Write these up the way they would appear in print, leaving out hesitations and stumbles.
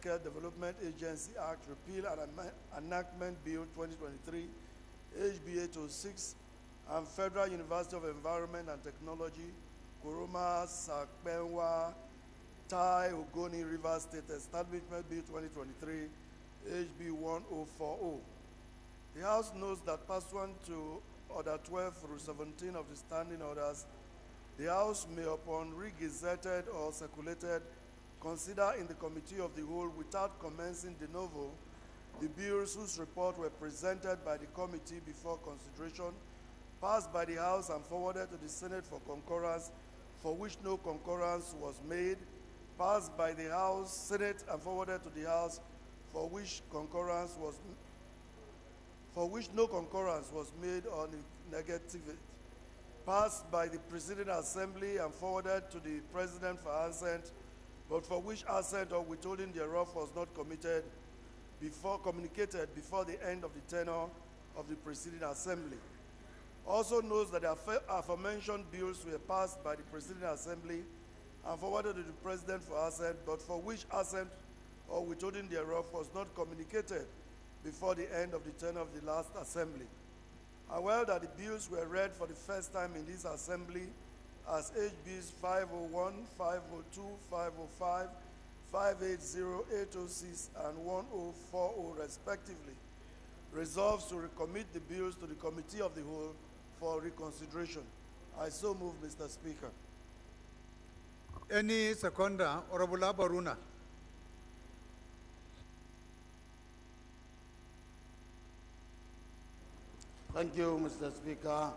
Market Development Agency Act Repeal and Enactment Bill 2023, HB 806, and Federal University of Environment and Technology, Kuruma Sakbenwa, Tai Ogoni River State Establishment Bill 2023, HB 1040. The House knows that pursuant to Order 12 through 17 of the Standing Orders, the House may, upon re-gazetted or circulated, consider in the Committee of the Whole without commencing de novo the bills whose report were presented by the committee before consideration, passed by the House and forwarded to the Senate for concurrence, for which no concurrence was made, passed by the House, Senate, and forwarded to the House, for which no concurrence was made or negatived, passed by the Presiding Assembly and forwarded to the President for assent, but for which assent or withholding thereof was not communicated before the end of the tenure of the Presiding Assembly. Also knows that the aforementioned bills were passed by the Presiding Assembly and forwarded to the President for assent, but for which assent or withholding thereof was not communicated before the end of the tenure of the last Assembly. Aware that the bills were read for the first time in this Assembly as HBs 501, 502, 505, 580, 806, and 1040 respectively, resolves to recommit the bills to the Committee of the Whole for reconsideration. I so move, Mr. Speaker. Any seconder, Honorable Baruna. Thank you, Mr. Speaker.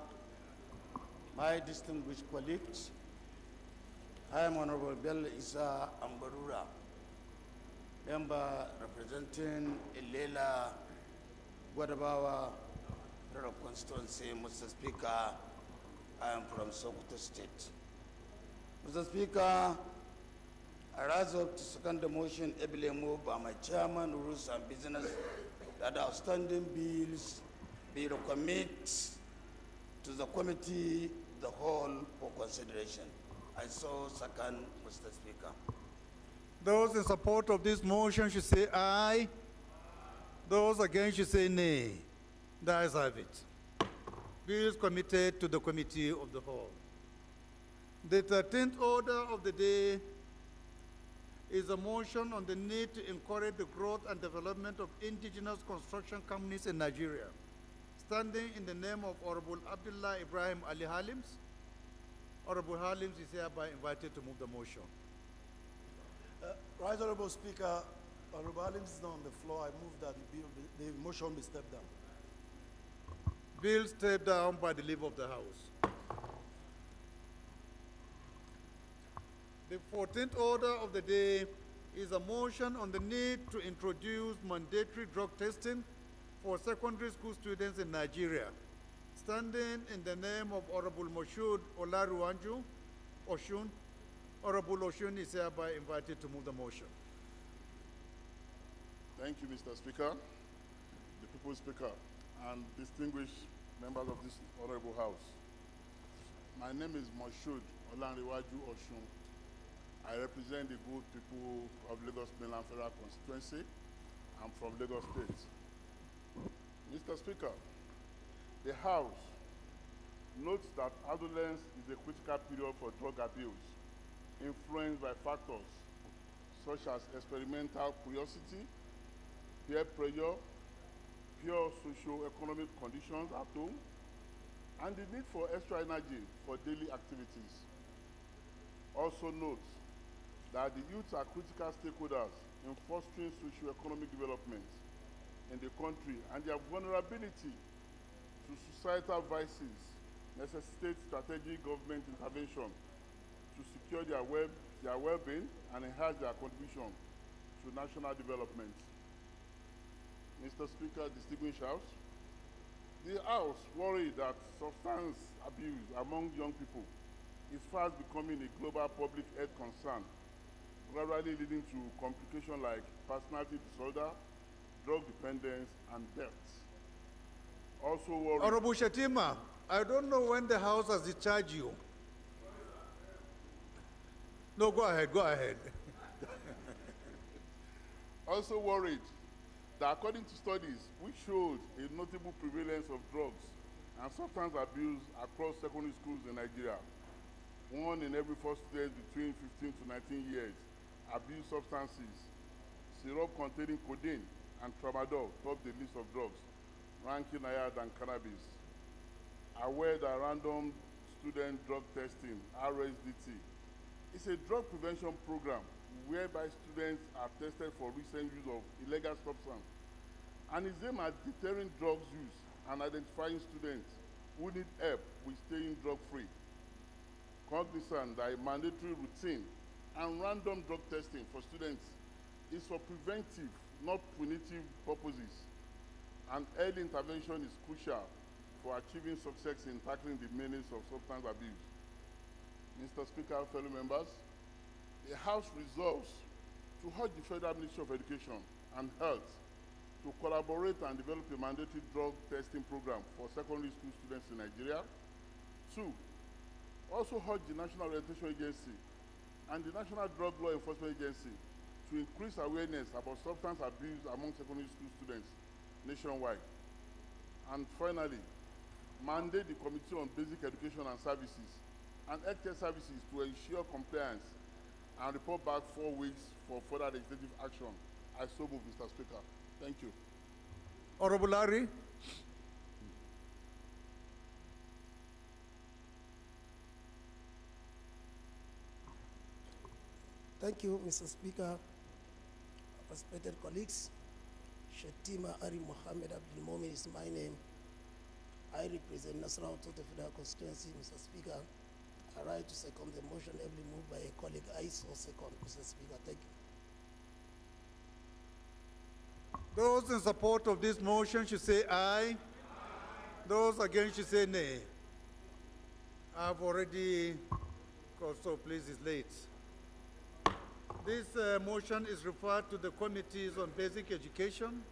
My distinguished colleagues, I am Honorable Bello Isa Ambarura, member representing Ilela Guadabawa constituency. Mr. Speaker, I am from Sokoto State. Mr. Speaker, I rise up to second the motion ably moved by my chairman, Rules and Business, that outstanding bills be recommit to the committee, the whole, for consideration. I so second, Mr. Speaker. Those in support of this motion should say aye. Those against should say nay. The ayes have it. Bills committed to the committee of the whole. The 13th order of the day is a motion on the need to encourage the growth and development of indigenous construction companies in Nigeria. Standing in the name of Honorable Abdullah Ibrahim Ali Halims, Honorable Halims is hereby invited to move the motion. Right, Honorable Speaker, Honorable Halims is not on the floor. I move that the motion be stepped down. Bill stepped down by the leave of the House. The 14th order of the day is a motion on the need to introduce mandatory drug testing for secondary school students in Nigeria. Standing in the name of Honorable Moshood Olaruwanju Oshun, Honorable Oshun is hereby invited to move the motion. Thank you, Mr. Speaker, the People's Speaker, and distinguished members of this Honorable House. My name is Moshood Olaruwanju Oshun. I represent the good people of Lagos Mainland Federal Constituency. I'm from Lagos State. Mr. Speaker, the House notes that adolescence is a critical period for drug abuse, influenced by factors such as experimental curiosity, peer pressure, pure socio-economic conditions at home, and the need for extra energy for daily activities. Also notes that the youth are critical stakeholders in fostering socio-economic development in the country, and their vulnerability to societal vices necessitate strategic government intervention to secure their well-being and enhance their contribution to national development. Mr. Speaker, distinguished House, the House worried that substance abuse among young people is fast becoming a global public health concern, gradually leading to complications like personality disorder, drug dependence, and death. Also worried... Honorable Shatima, I don't know when the House has discharged you. No, go ahead, go ahead. also worried that according to studies which showed a notable prevalence of drugs and substance abuse across secondary schools in Nigeria, 1 in every 4 students between 15 to 19 years abuse substances. Syrup containing codeine and tramadol top the list of drugs, ranking higher than cannabis. Aware that random student drug testing, RSDT, is a drug prevention program whereby students are tested for recent use of illegal substance and is aimed at deterring drugs use and identifying students who need help with staying drug-free. Cognizant that a mandatory routine and random drug testing for students is for preventive, not punitive purposes, and early intervention is crucial for achieving success in tackling the menace of substance abuse. Mr. Speaker, fellow members, the House resolves to urge the Federal Ministry of Education and Health to collaborate and develop a mandatory drug testing program for secondary school students in Nigeria. 2, also urge the National Orientation Agency and the National Drug Law Enforcement Agency to increase awareness about substance abuse among secondary school students nationwide. And finally, mandate the Committee on Basic Education and Services and Healthcare Services to ensure compliance and report back 4 weeks for further legislative action. I so move, Mr. Speaker. Thank you. Honorable Larry. Thank you, Mr. Speaker. Respected colleagues, Shetima Ari Mohammed Abdul Momin is my name. I represent National Total Federal Constituency, Mr. Speaker. I rise to second the motion ably moved by a colleague. I so second, Mr. Speaker. Thank you. Those in support of this motion should say aye. Those against should say nay. I've already called, so please, it's late. This motion is referred to the Committees on Basic Education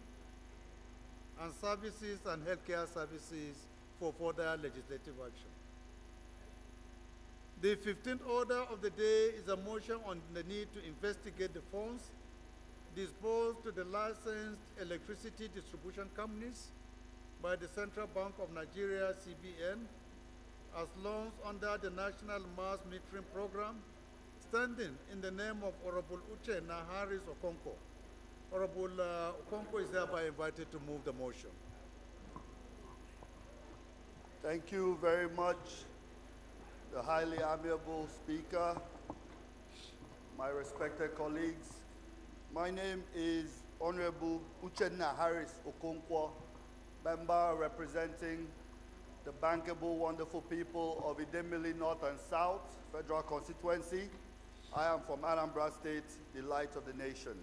and Services and Healthcare Services for further legislative action. The 15th order of the day is a motion on the need to investigate the funds disbursed to the licensed electricity distribution companies by the Central Bank of Nigeria, CBN, as loans under the National Mass Metering Program, standing in the name of Honorable Uche Naharis Okonkwo. Honorable Okonkwo is thereby invited to move the motion. Thank you very much, the highly amiable Speaker, my respected colleagues. My name is Honorable Uchenna Harris Okonkwo, member representing the bankable, wonderful people of Idemili North and South Federal Constituency. I am from Anambra State, the light of the nation.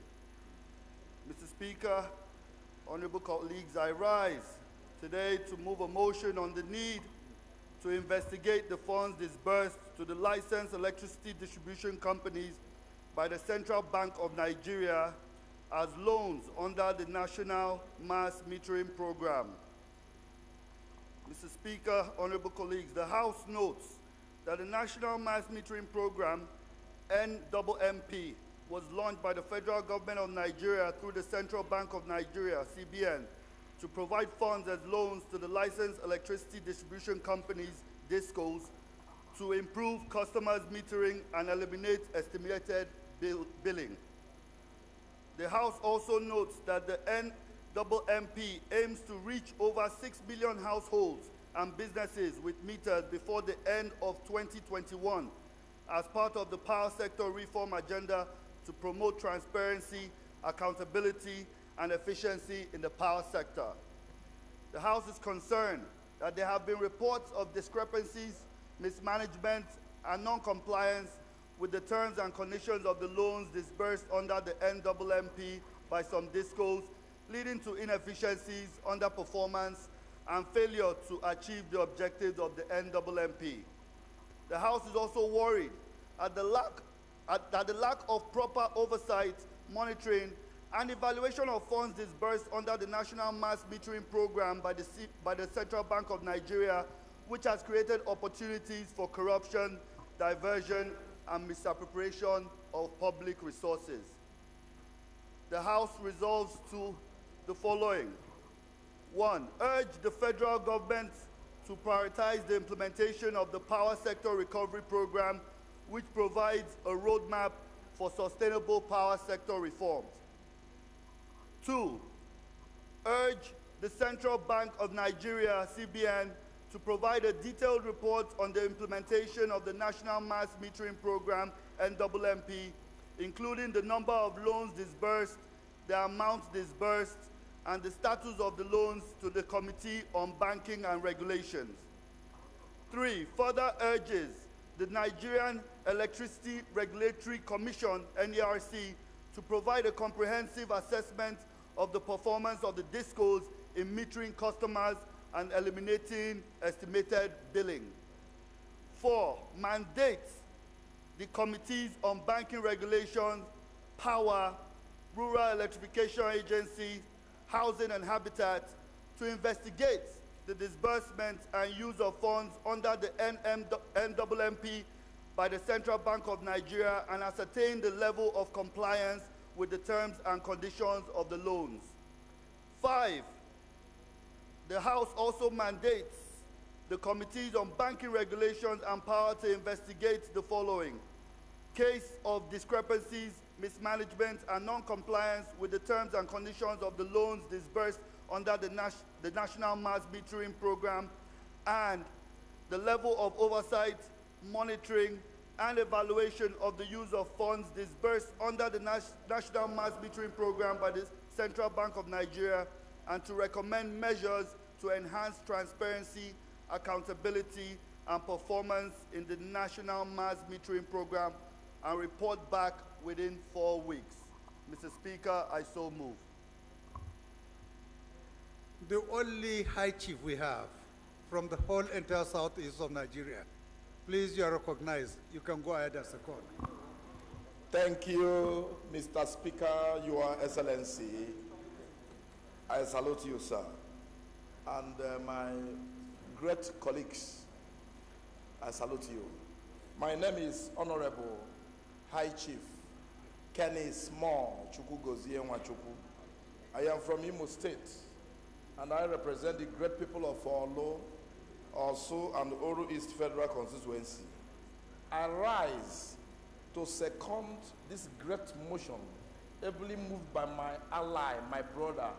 Mr. Speaker, honorable colleagues, I rise today to move a motion on the need to investigate the funds disbursed to the licensed electricity distribution companies by the Central Bank of Nigeria as loans under the National Mass Metering Program. Mr. Speaker, honorable colleagues, the House notes that the National Mass Metering Program, NMMP, was launched by the federal government of Nigeria through the Central Bank of Nigeria, CBN, to provide funds as loans to the licensed electricity distribution companies, DISCOs, to improve customers' metering and eliminate estimated billing. The House also notes that the NMMP aims to reach over 6 million households and businesses with meters before the end of 2021 as part of the power sector reform agenda to promote transparency, accountability, and efficiency in the power sector. The House is concerned that there have been reports of discrepancies, mismanagement, and non-compliance with the terms and conditions of the loans disbursed under the NMMP by some DISCOs, leading to inefficiencies, underperformance, and failure to achieve the objectives of the NMMP. The House is also worried at the lack of proper oversight, monitoring, and evaluation of funds disbursed under the National Mass Metering Program by the Central Bank of Nigeria, which has created opportunities for corruption, diversion, and misappropriation of public resources. the House resolves to the following. 1. Urge the federal government to prioritize the implementation of the Power Sector Recovery Program, which provides a roadmap for sustainable power sector reforms. 2. Urge the Central Bank of Nigeria, CBN, to provide a detailed report on the implementation of the National Mass Metering Program, NMMP, including the number of loans disbursed, the amount disbursed, and the status of the loans to the Committee on Banking and Regulations. 3. Further urges the Nigerian Electricity Regulatory Commission, NERC, to provide a comprehensive assessment of the performance of the DISCOs in metering customers and eliminating estimated billing. 4. Mandates the Committees on Banking Regulations, Power, Rural Electrification Agency, Housing and Habitat to investigate the disbursement and use of funds under the NMMP by the Central Bank of Nigeria and ascertain the level of compliance with the terms and conditions of the loans. 5. The House also mandates the Committees on Banking Regulations and Power to investigate the following: case of discrepancies, mismanagement, and non-compliance with the terms and conditions of the loans disbursed under the National Mass Metering Program, and the level of oversight, monitoring, and evaluation of the use of funds disbursed under the National Mass Metering Program by the Central Bank of Nigeria, and to recommend measures to enhance transparency, accountability, and performance in the National Mass Metering Program, and report back within 4 weeks. Mr. Speaker, I so move. The only high chief we have from the whole entire southeast of Nigeria. Please, you are recognized. You can go ahead and second. Thank you, Mr. Speaker, Your Excellency. I salute you, sir. And my great colleagues, I salute you. My name is Honorable High Chief Kenny Small Chukwugozie Nwachukwu. I am from Imo State, and I represent the great people of Olo, Osu, and Oru East Federal Constituency. I rise to second this great motion, ably moved by my ally, my brother,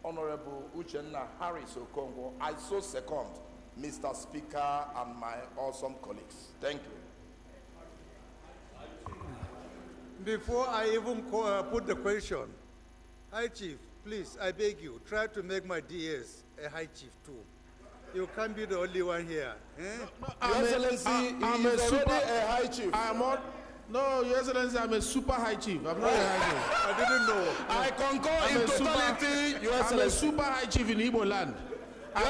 Honorable Uchenna Harris Okongo. I so second, Mr. Speaker, and my awesome colleagues. Thank you. Before I even put the question, High Chief, please, I beg you, try to make my DS a High Chief too. You can't be the only one here. Eh? Your Excellency, he is already a High Chief. No, Your Excellency, I'm a super High Chief. I'm not a High Chief. I didn't know. I concur in totality, Your Excellency. I'm a super High Chief in Igbo land.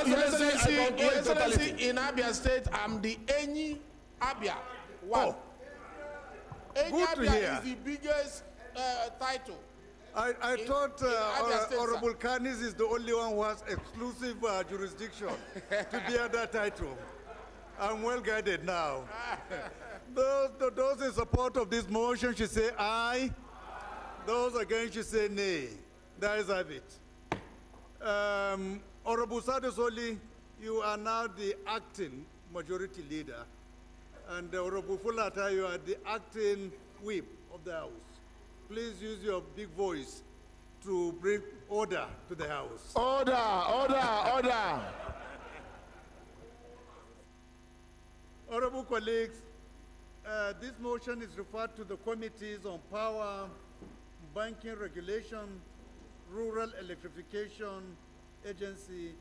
Your Excellency, in Abia State, I'm the Enyi Abia one. Oh. Enyi Good to Abia hear. is the biggest title. I thought Abia State, Honorable Kanis is the only one who has exclusive jurisdiction to bear that title. I'm well guided now. Those in support of this motion should say aye. Those against should say nay. That is have it. Honorable Sadesoli, you are now the acting majority leader. And Honorable Fulata, you are the acting whip of the House. Please use your big voice to bring order to the House. Order, order, order. Honorable colleagues, this motion is referred to the Committees on Power, Banking Regulation, Rural Electrification Agency,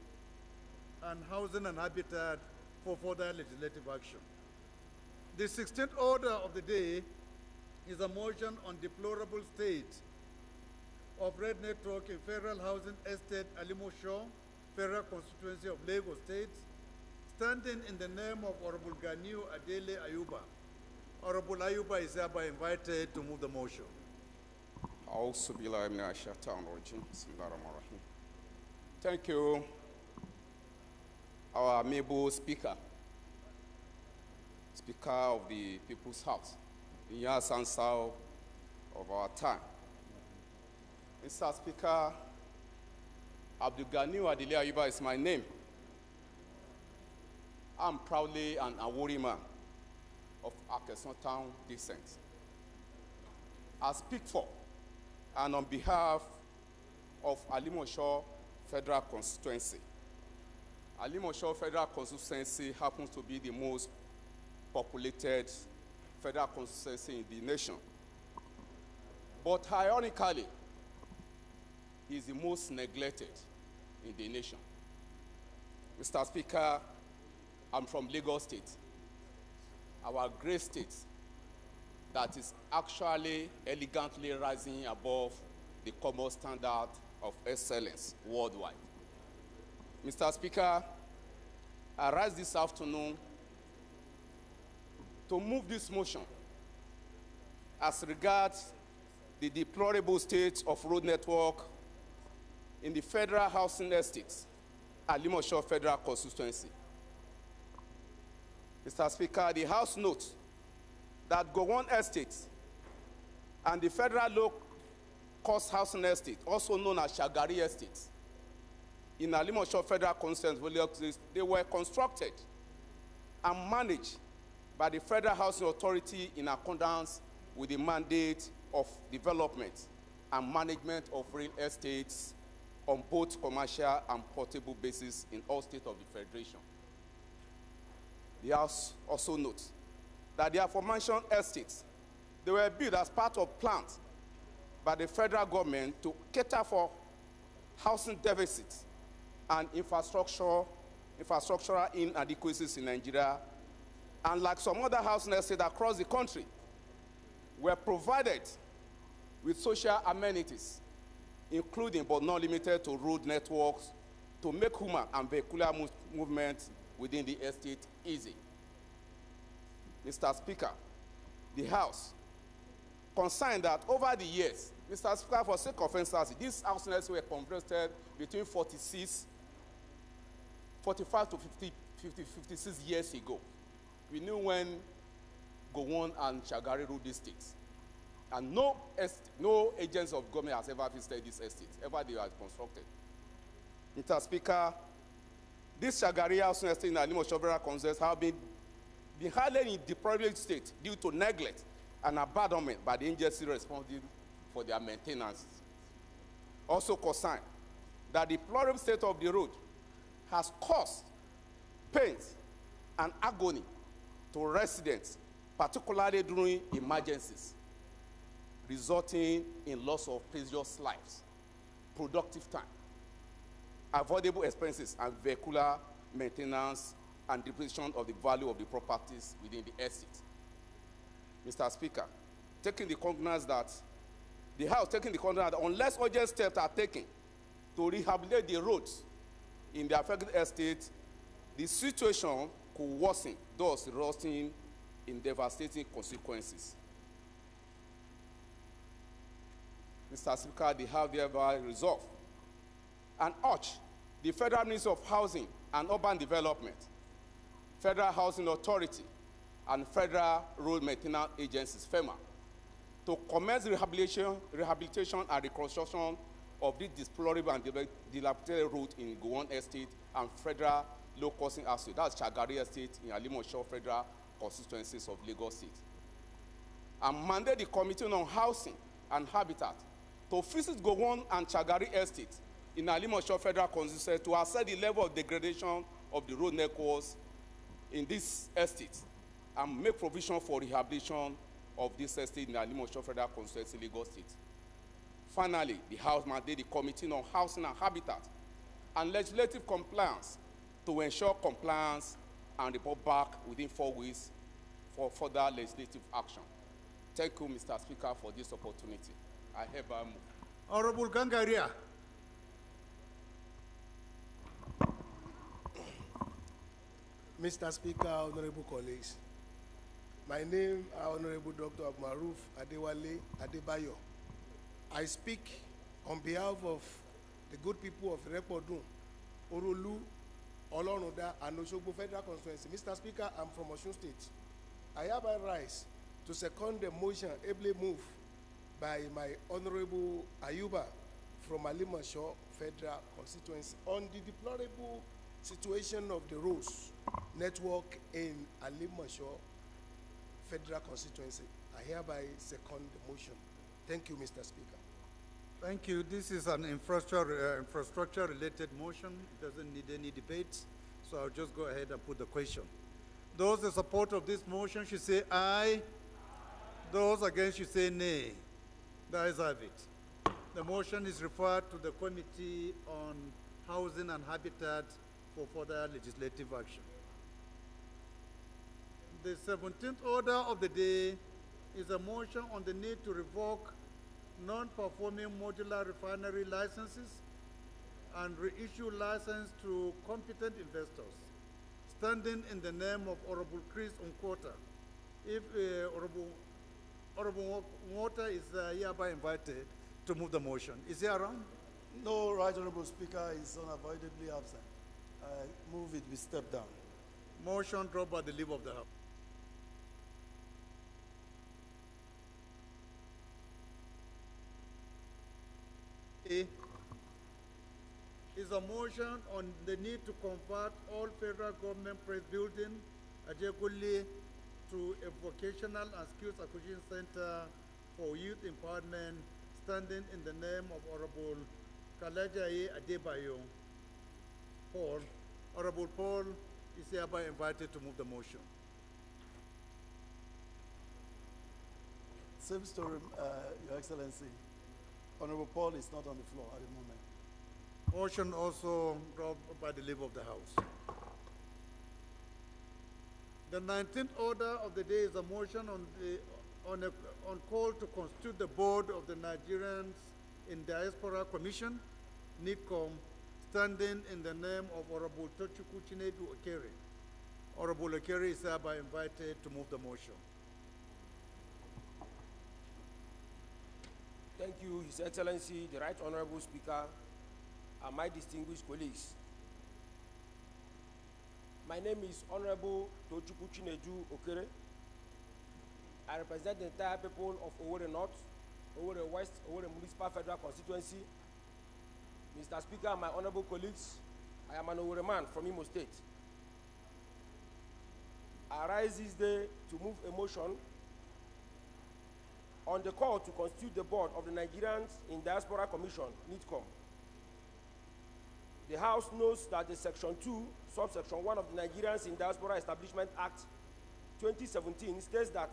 and Housing and Habitat for further legislative action. The 16th order of the day is a motion on deplorable state of red network in Federal Housing Estate Alimosho, Federal Constituency of Lagos State, standing in the name of Honorable Ganiu Adele Ayuba. Honorable Ayuba is hereby invited to move the motion. Thank you, our amiable Speaker, Speaker of the People's House, in Yasansa of our time. Mr. Speaker, Abdulganiu Adile Ayuba is my name. I'm proudly an Awori man of Akeson Town descent. I speak for and on behalf of Alimosho Federal Constituency. Alimosho Federal Constituency happens to be the most populated federal constituency in the nation. But ironically, is the most neglected in the nation. Mr. Speaker, I'm from Lagos State, our great state that is actually elegantly rising above the common standard of excellence worldwide. Mr. Speaker, I rise this afternoon to move this motion as regards the deplorable state of road network in the federal housing estates, Alimosho Federal Constituency. Mr. Speaker, the House notes that Gowon Estate and the federal low-cost housing estate, also known as Shagari Estate, in Alimosho Federal Constituency, they were constructed and managed by the Federal Housing Authority in accordance with the mandate of development and management of real estates on both commercial and portable basis in all states of the Federation. The House also notes that the aforementioned estates, they were built as part of plans by the federal government to cater for housing deficits and infrastructural inadequacies in Nigeria, and like some other housing estates across the country, were provided with social amenities, including but not limited to road networks, to make human and vehicular movement within the estate easy. Mr. Speaker, the House concerned that over the years, Mr. Speaker, for sake of instance, these housing estates were converted between 45 to 56 years ago. We knew when Gowon and Shagari ruled these states. And no agents of government has ever visited these estates, ever they were constructed. Mr. Speaker, this Shagari housing estate in Alimosho Federal Constituency have been highly in deplorable state due to neglect and abandonment by the agency responsible for their maintenance. Also concerned that the deplorable state of the road has caused pain and agony to residents, particularly during emergencies, resulting in loss of precious lives, productive time, avoidable expenses, and vehicular maintenance and depreciation of the value of the properties within the estate. Mr. Speaker, taking the cognizance that the House taking the cognizance that unless urgent steps are taken to rehabilitate the roads in the affected estate, the situation could worsen, thus resulting in devastating consequences. Mr. Speaker, the House thereby resolve and urge the Federal Ministry of Housing and Urban Development, Federal Housing Authority, and Federal Road Maintenance Agencies, FEMA, to commence rehabilitation and reconstruction of this deplorable and dilapidated road in Gowon Estate and Federal Low-Cost Estate, that's Shagari Estate in Alimosho Federal Constituencies of Lagos State, and mandate the Committee on Housing and Habitat to visit Gowon and Shagari Estate in Alimosho Federal Constituency to assess the level of degradation of the road networks in this estate and make provision for rehabilitation of this estate in Alimosho Federal Constituency, Lagos State. Finally, the House mandated the Committee on Housing and Habitat and legislative compliance to ensure compliance and report back within 4 weeks for further legislative action. Thank you, Mr. Speaker, for this opportunity. I hereby move. Honorable Gangaria. Mr. Speaker, honorable colleagues, my name is Honorable Dr. Maruf Adewale Adebayo. I speak on behalf of the good people of Repodun, Orolu, Oloruda, and Oshogbo Federal Constituency. Mr. Speaker, I'm from Osun State. I hereby rise to second the motion ably moved by my Honorable Ayuba from Alimashaw Federal Constituency on the deplorable situation of the roads network in Alimashaw Federal Constituency. I hereby second the motion. Thank you, Mr. Speaker. Thank you. This is an infrastructure-related motion. It doesn't need any debate, so I'll just go ahead and put the question. Those in support of this motion should say aye. Those against should say nay. The ayes have it. The motion is referred to the Committee on Housing and Habitat for further legislative action. The 17th order of the day is a motion on the need to revoke non-performing modular refinery licenses and reissue license to competent investors, standing in the name of Honorable Chris Unquota. If Honorable Unquota is hereby invited to move the motion. Is he around? No, Right Honorable Speaker is unavoidably absent. I move it be stepped down. Motion dropped by the leave of the House. A is a motion on the need to convert all federal government press building Ajeguli to a vocational and skills acquisition center for youth empowerment, standing in the name of Honorable Kalajaye Adebayo Paul. Honorable Paul is hereby invited to move the motion. Same story, Your Excellency. Honorable Paul is not on the floor at the moment. Motion also dropped by the leave of the House. The 19th order of the day is a motion on call to constitute the board of the Nigerians in Diaspora Commission, NIDCOM, standing in the name of Honorable Tochukwu Chinedu Okere. Honorable Okere is hereby invited to move the motion. Thank you, His Excellency, the Right Honorable Speaker, and my distinguished colleagues. My name is Honorable Tochukwu Chinedu Okere. I represent the entire people of Owerri North, Owerri West, Owerri Municipal Federal Constituency. Mr. Speaker and my honorable colleagues, I am an Owerri man from Imo State. I rise this day to move a motion on the call to constitute the board of the Nigerians in Diaspora Commission, NIDCOM. The House knows that the Section 2, Subsection 1 of the Nigerians in Diaspora Establishment Act 2017 states that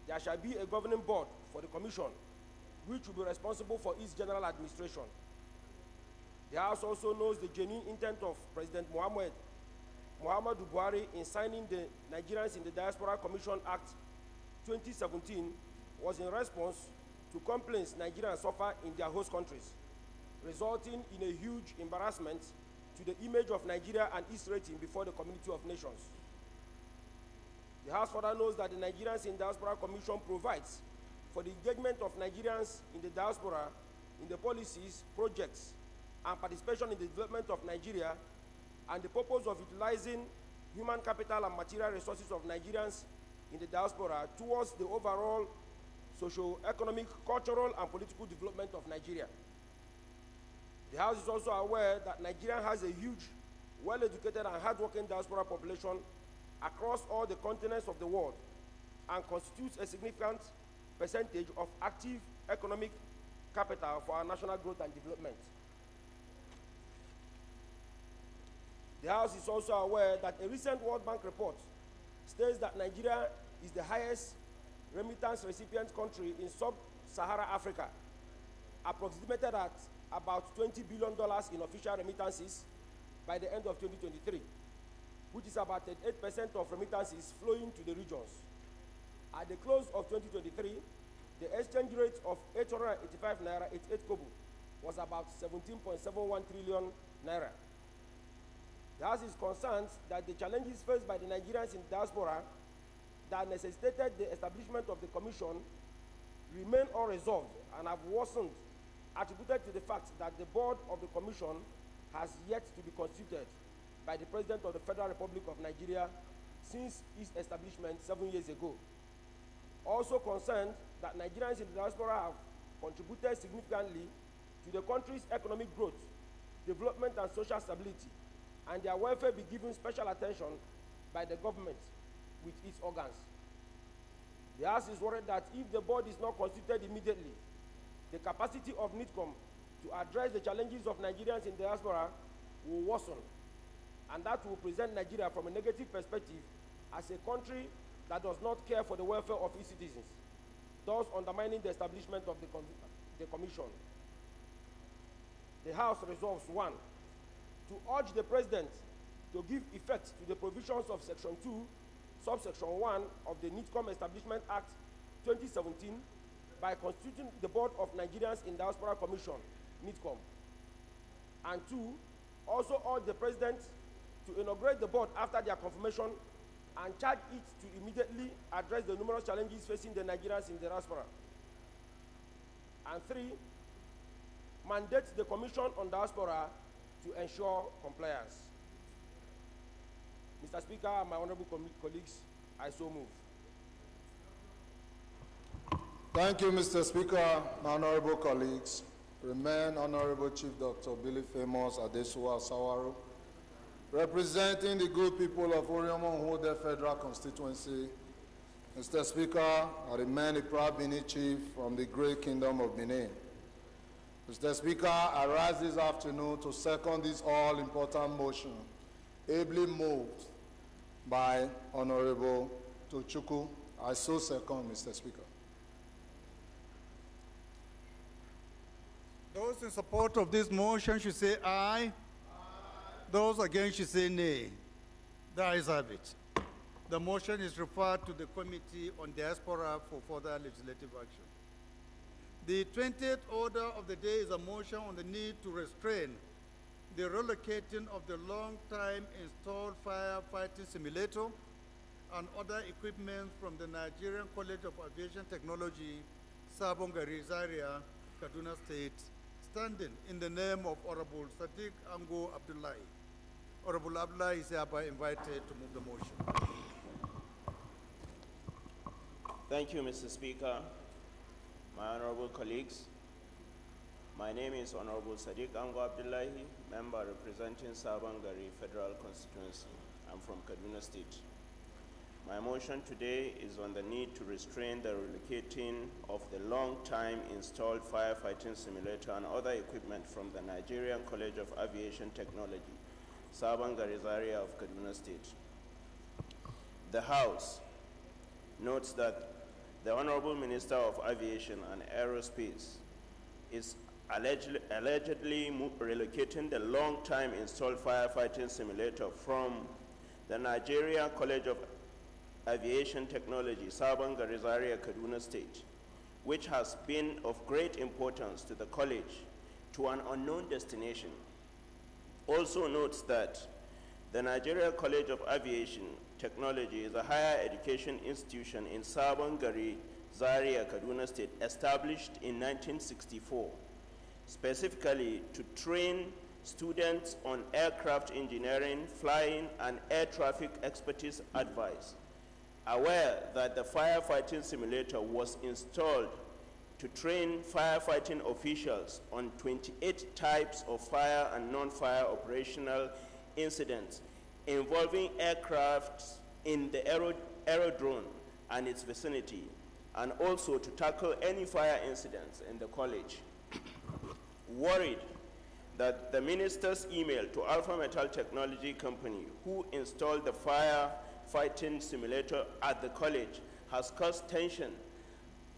there shall be a governing board for the commission, which will be responsible for its general administration. The House also knows the genuine intent of President Muhammadu Buhari in signing the Nigerians in the Diaspora Commission Act 2017 was in response to complaints Nigerians suffer in their host countries, resulting in a huge embarrassment to the image of Nigeria and its rating before the community of nations. The House further knows that the Nigerians in Diaspora Commission provides for the engagement of Nigerians in the diaspora in the policies, projects, and participation in the development of Nigeria, and the purpose of utilizing human capital and material resources of Nigerians in the diaspora towards the overall socio-economic, cultural, and political development of Nigeria. The House is also aware that Nigeria has a huge, well-educated, and hard-working diaspora population across all the continents of the world, and constitutes a significant percentage of active economic capital for our national growth and development. The House is also aware that a recent World Bank report states that Nigeria is the highest remittance recipient country in sub-Saharan Africa, approximated at about $20 billion in official remittances by the end of 2023, which is about 8% of remittances flowing to the regions. At the close of 2023, the exchange rate of 885 naira 88 kobo was about 17.71 trillion naira. The House is concerned that the challenges faced by the Nigerians in diaspora that necessitated the establishment of the commission remain unresolved and have worsened, attributed to the fact that the board of the commission has yet to be constituted by the President of the Federal Republic of Nigeria since its establishment 7 years ago. Also concerned that Nigerians in the diaspora have contributed significantly to the country's economic growth, development and social stability, and their welfare be given special attention by the government with its organs. The House is worried that if the board is not constituted immediately, the capacity of NITCOM to address the challenges of Nigerians in diaspora will worsen, and that will present Nigeria from a negative perspective as a country that does not care for the welfare of its citizens, thus undermining the establishment of the Commission. The House resolves 1, to urge the President to give effect to the provisions of Section 2, subsection 1 of the NITCOM Establishment Act 2017 by constituting the Board of Nigerians in Diaspora Commission, NITCOM. And 2, also urge the President to inaugurate the board after their confirmation and charge it to immediately address the numerous challenges facing the Nigerians in the diaspora. And 3, mandate the Commission on Diaspora to ensure compliance. Mr. Speaker, my honorable colleagues, I so move. Thank you, Mr. Speaker. My honorable colleagues, remain Honorable Chief Dr. Billy Famous Adesuwa Sawaro, representing the good people of Oriomo-Hode Federal Constituency. Mr. Speaker, I remain a proud Benin chief from the great kingdom of Benin. Mr. Speaker, I rise this afternoon to second this all-important motion, ably moved by Honorable Tochukwu. I so second, Mr. Speaker. Those in support of this motion should say aye. Aye. Those against should say nay. The ayes have it. The motion is referred to the Committee on Diaspora for further legislative action. The 20th order of the day is a motion on the need to restrain the relocating of the long-time installed firefighting simulator and other equipment from the Nigerian College of Aviation Technology, Sabongari, Zaria, Kaduna State, standing in the name of Honorable Sadiq Ango Abdullahi. Honorable Abdullahi is hereby invited to move the motion. Thank you, Mr. Speaker. My honorable colleagues, my name is Honorable Sadiq Ango Abdullahi, member representing Sabongari Federal Constituency. I'm from Kaduna State. My motion today is on the need to restrain the relocating of the long-time installed firefighting simulator and other equipment from the Nigerian College of Aviation Technology, Sabongari area of Kaduna State. The House notes that the Honorable Minister of Aviation and Aerospace is allegedly relocating the long-time installed firefighting simulator from the Nigeria College of Aviation Technology, Sabongari area, Kaduna State, which has been of great importance to the college, to an unknown destination. Also notes that the Nigeria College of Aviation Technology is a higher education institution in Sabongari, Zaria, Kaduna State, established in 1964, specifically to train students on aircraft engineering, flying, and air traffic expertise advice. Aware that the firefighting simulator was installed to train firefighting officials on 28 types of fire and non-fire operational incidents involving aircrafts in the aerodrome and its vicinity, and also to tackle any fire incidents in the college. Worried that the minister's email to Alpha Metal Technology Company, who installed the firefighting simulator at the college, has caused tension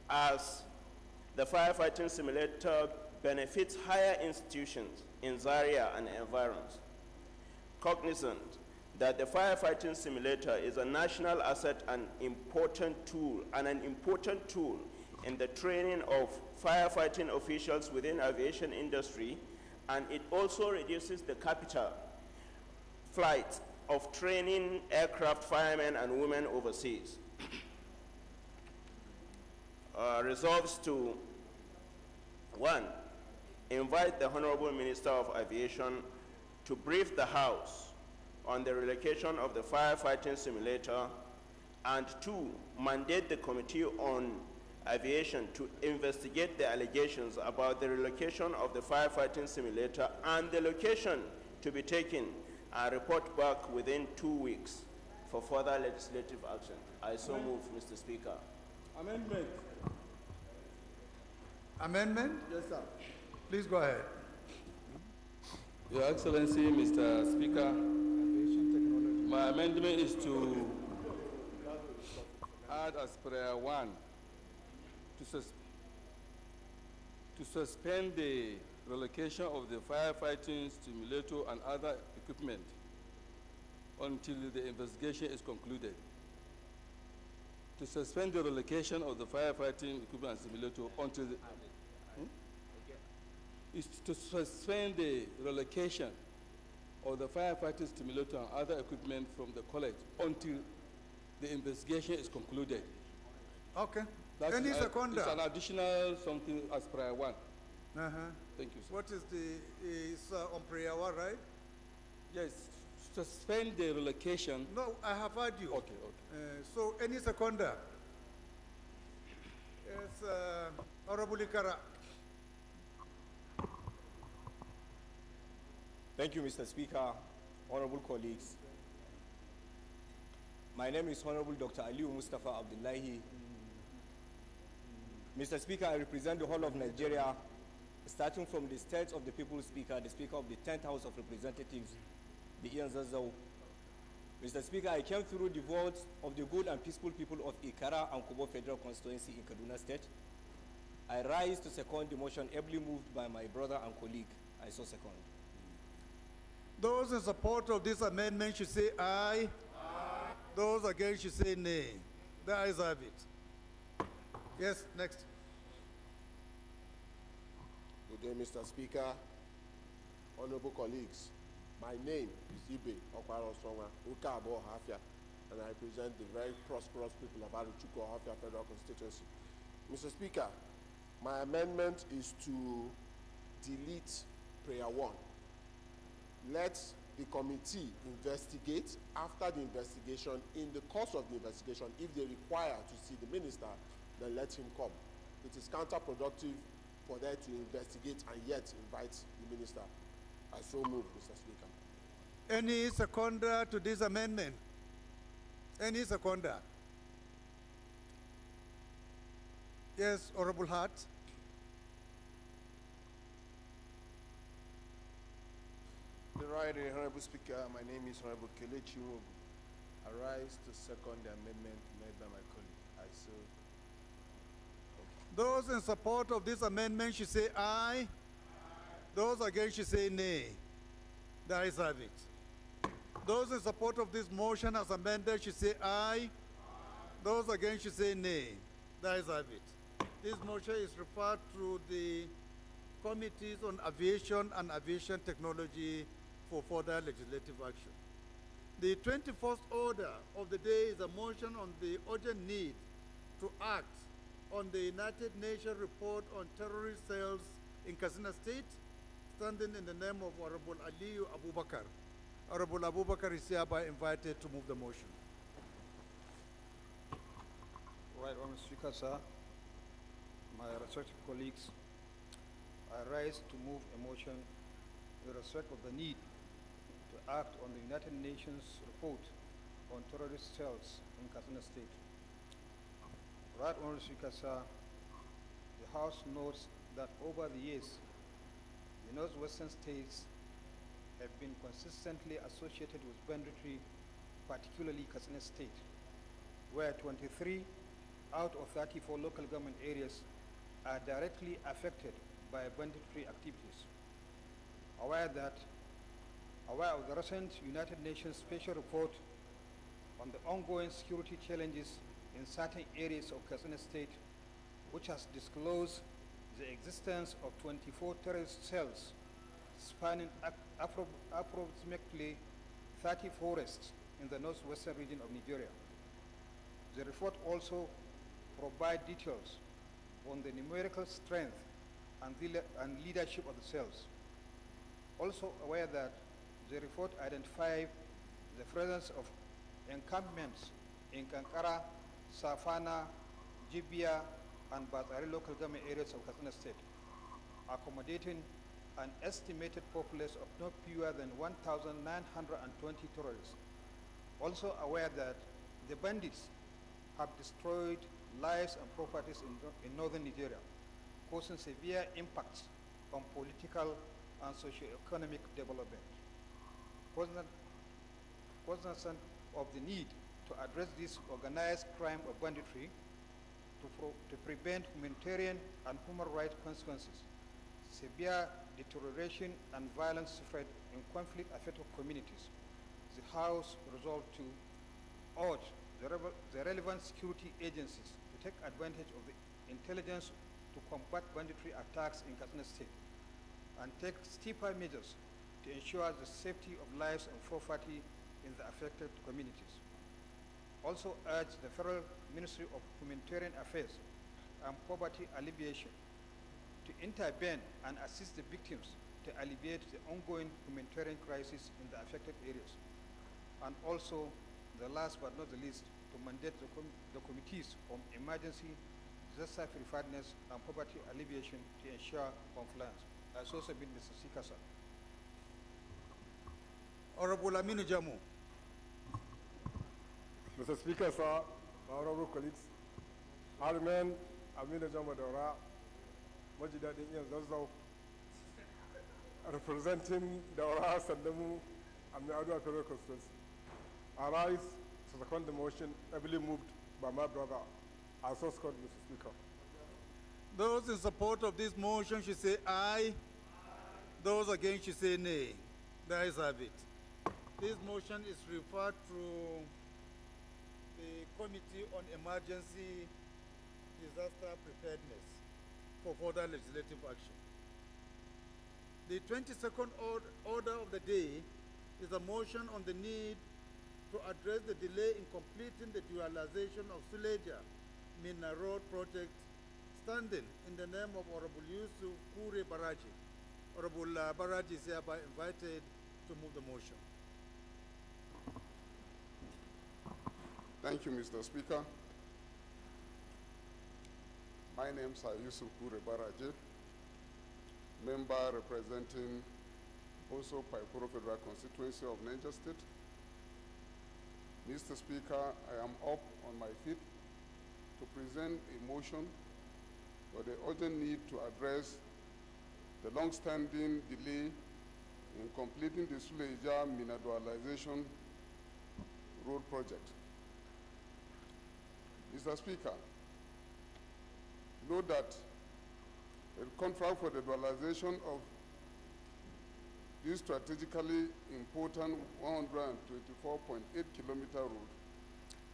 as the firefighting simulator benefits higher institutions in Zaria and environs. Cognizant that the firefighting simulator is a national asset and an important tool in the training of firefighting officials within aviation industry, and it also reduces the capital flight of training aircraft firemen and women overseas. Resolves to 1, invite the Honorable Minister of Aviation to brief the House on the relocation of the firefighting simulator, and 2, mandate the Committee on Aviation to investigate the allegations about the relocation of the firefighting simulator and the location to be taken and report back within 2 weeks for further legislative action. I so move, Mr. Speaker. Amendment. Amendment? Yes, sir. Please go ahead. Your Excellency, Mr. Speaker, my amendment is to add as prayer 1 to suspend the relocation of the firefighting stimulator and other equipment until the investigation is concluded. To suspend the relocation of the firefighting equipment and stimulator until the, is to suspend the relocation of the firefighting stimulator and other equipment from the college until the investigation is concluded. Okay. That's Any seconder? It's an additional something as prior 1. Uh-huh. Thank you, sir. What is is on prayer 1, right? Yes, suspend the relocation. No, I have heard you. Okay, okay. So any seconder? Yes, Honorable Ikara. Thank you, Mr. Speaker, honorable colleagues. My name is Honorable Dr. Aliu Mustafa Abdullahi. Mr. Speaker, I represent the whole of Nigeria, starting from the state of the People's Speaker, the Speaker of the 10th House of Representatives, the Ian Zazzau. Mr. Speaker, I came through the votes of the good and peaceful people of Ikara and Kobo Federal Constituency in Kaduna State. I rise to second the motion ably moved by my brother and colleague. I so second. Those in support of this amendment should say aye. Aye. Those against should say nay. The ayes have it. Yes, next. Good day, Mr. Speaker, honorable colleagues. My name is Ibe Okwarosonga Ukabo Hafia, and I represent the very prosperous people of Aruchuko Hafia Federal Constituency. Mr. Speaker, my amendment is to delete prayer 1. Let the committee investigate. After the investigation, in the course of the investigation, if they require to see the minister, then let him come. It is counterproductive for them to investigate and yet invite the minister. I so move, Mr. Speaker. Any seconder to this amendment? Any seconder? Yes, Honorable Hart. The right Honorable Speaker, my name is Honorable Kelechi Wogu. I rise to second the amendment made by my colleague. I so. Those in support of this amendment should say aye. Aye. Those against should say nay. The ayes have it. Those in support of this motion as amended should say aye. Aye. Those against should say nay. The ayes have it. This motion is referred to the Committees on Aviation and Aviation Technology for further legislative action. The 21st order of the day is a motion on the urgent need to act on the United Nations report on terrorist cells in Katsina State, standing in the name of Honorable Aliyu Abubakar. Honorable Abubakar is hereby invited to move the motion. Right, Honorable Speaker, sir, my respected colleagues, I rise to move a motion in respect of the need to act on the United Nations report on terrorist cells in Katsina State. Right, Honorable Speaker, sir, the House notes that over the years, the northwestern states have been consistently associated with banditry, particularly Katsina State, where 23 out of 34 local government areas are directly affected by banditry activities. Aware of the recent United Nations special report on the ongoing security challenges in certain areas of Katsina State, which has disclosed the existence of 24 terrorist cells spanning approximately 30 forests in the northwestern region of Nigeria. The report also provides details on the numerical strength and leadership of the cells. Also aware that the report identified the presence of encampments in Kankara, Safana, Jibia, and Bazari local government areas of Katsina State, accommodating an estimated populace of no fewer than 1,920 tourists. Also aware that the bandits have destroyed lives and properties in northern Nigeria, causing severe impacts on political and socio-economic development. Cognizant of the need to address this organized crime of banditry to prevent humanitarian and human rights consequences, severe deterioration and violence spread in conflict-affected communities, the House resolved to urge the relevant security agencies to take advantage of the intelligence to combat banditry attacks in Katsina State and take stiffer measures to ensure the safety of lives and property in the affected communities. Also urge the Federal Ministry of Humanitarian Affairs and Poverty Alleviation to intervene and assist the victims to alleviate the ongoing humanitarian crisis in the affected areas. And also, the last but not the least, to mandate the committees on emergency, disaster preparedness, and poverty alleviation to ensure compliance. I so submit, Mr. Speaker, sir. Honorable Aminu Jamu. Mr. Speaker, sir, my honorable colleagues, I remain Aminu Jamu Daura, Majidadi Ian Zazzau, representing Daura Sandamu and the Adwa Federal Constituency. I rise to second the motion heavily moved by my brother. I so scored, Mr. Speaker. Those in support of this motion should say aye. Those against should say nay. The ayes have it. This motion is referred to the Committee on Emergency Disaster Preparedness for further legislative action. The 22nd order of the day is a motion on the need to address the delay in completing the dualization of Suleja Mina Road project standing in the name of Honorable Yusuf Kure Baraji. Honorable Baraji is hereby invited to move the motion. Thank you, Mr. Speaker. My name is Yusuf Kure Baraji, member representing also Paipuro Federal Constituency of Niger State. Mr. Speaker, I am up on my feet to present a motion for the urgent need to address the long-standing delay in completing the Suleja Minadualization Road project. Mr. Speaker, note that the contract for the dualization of this strategically important 124.8 kilometer road.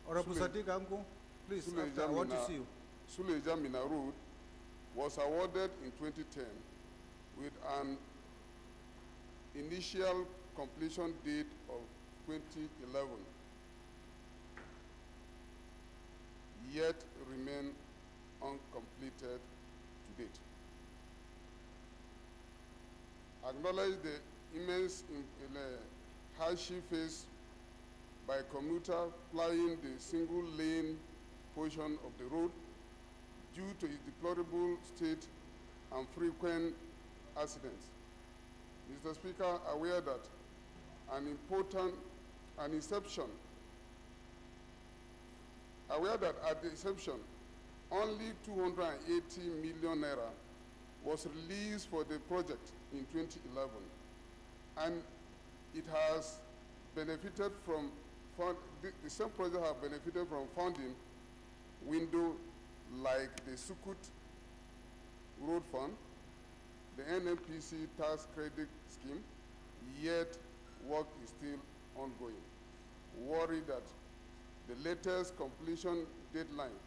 Honorable Sadiq Amgo, please, I want to see you. Suleja Mina Road was awarded in 2010 with an initial completion date of 2011, yet remain uncompleted to date. Acknowledge the immense hardship faced by commuter plying the single lane portion of the road due to its deplorable state and frequent accidents. Mr. Speaker, aware that at the inception, only 280 million naira was released for the project in 2011, and it has benefited from the same project have benefited from funding window like the Sukut Road Fund, the NMPC Tax Credit Scheme, yet work is still ongoing. Worried that the latest completion deadline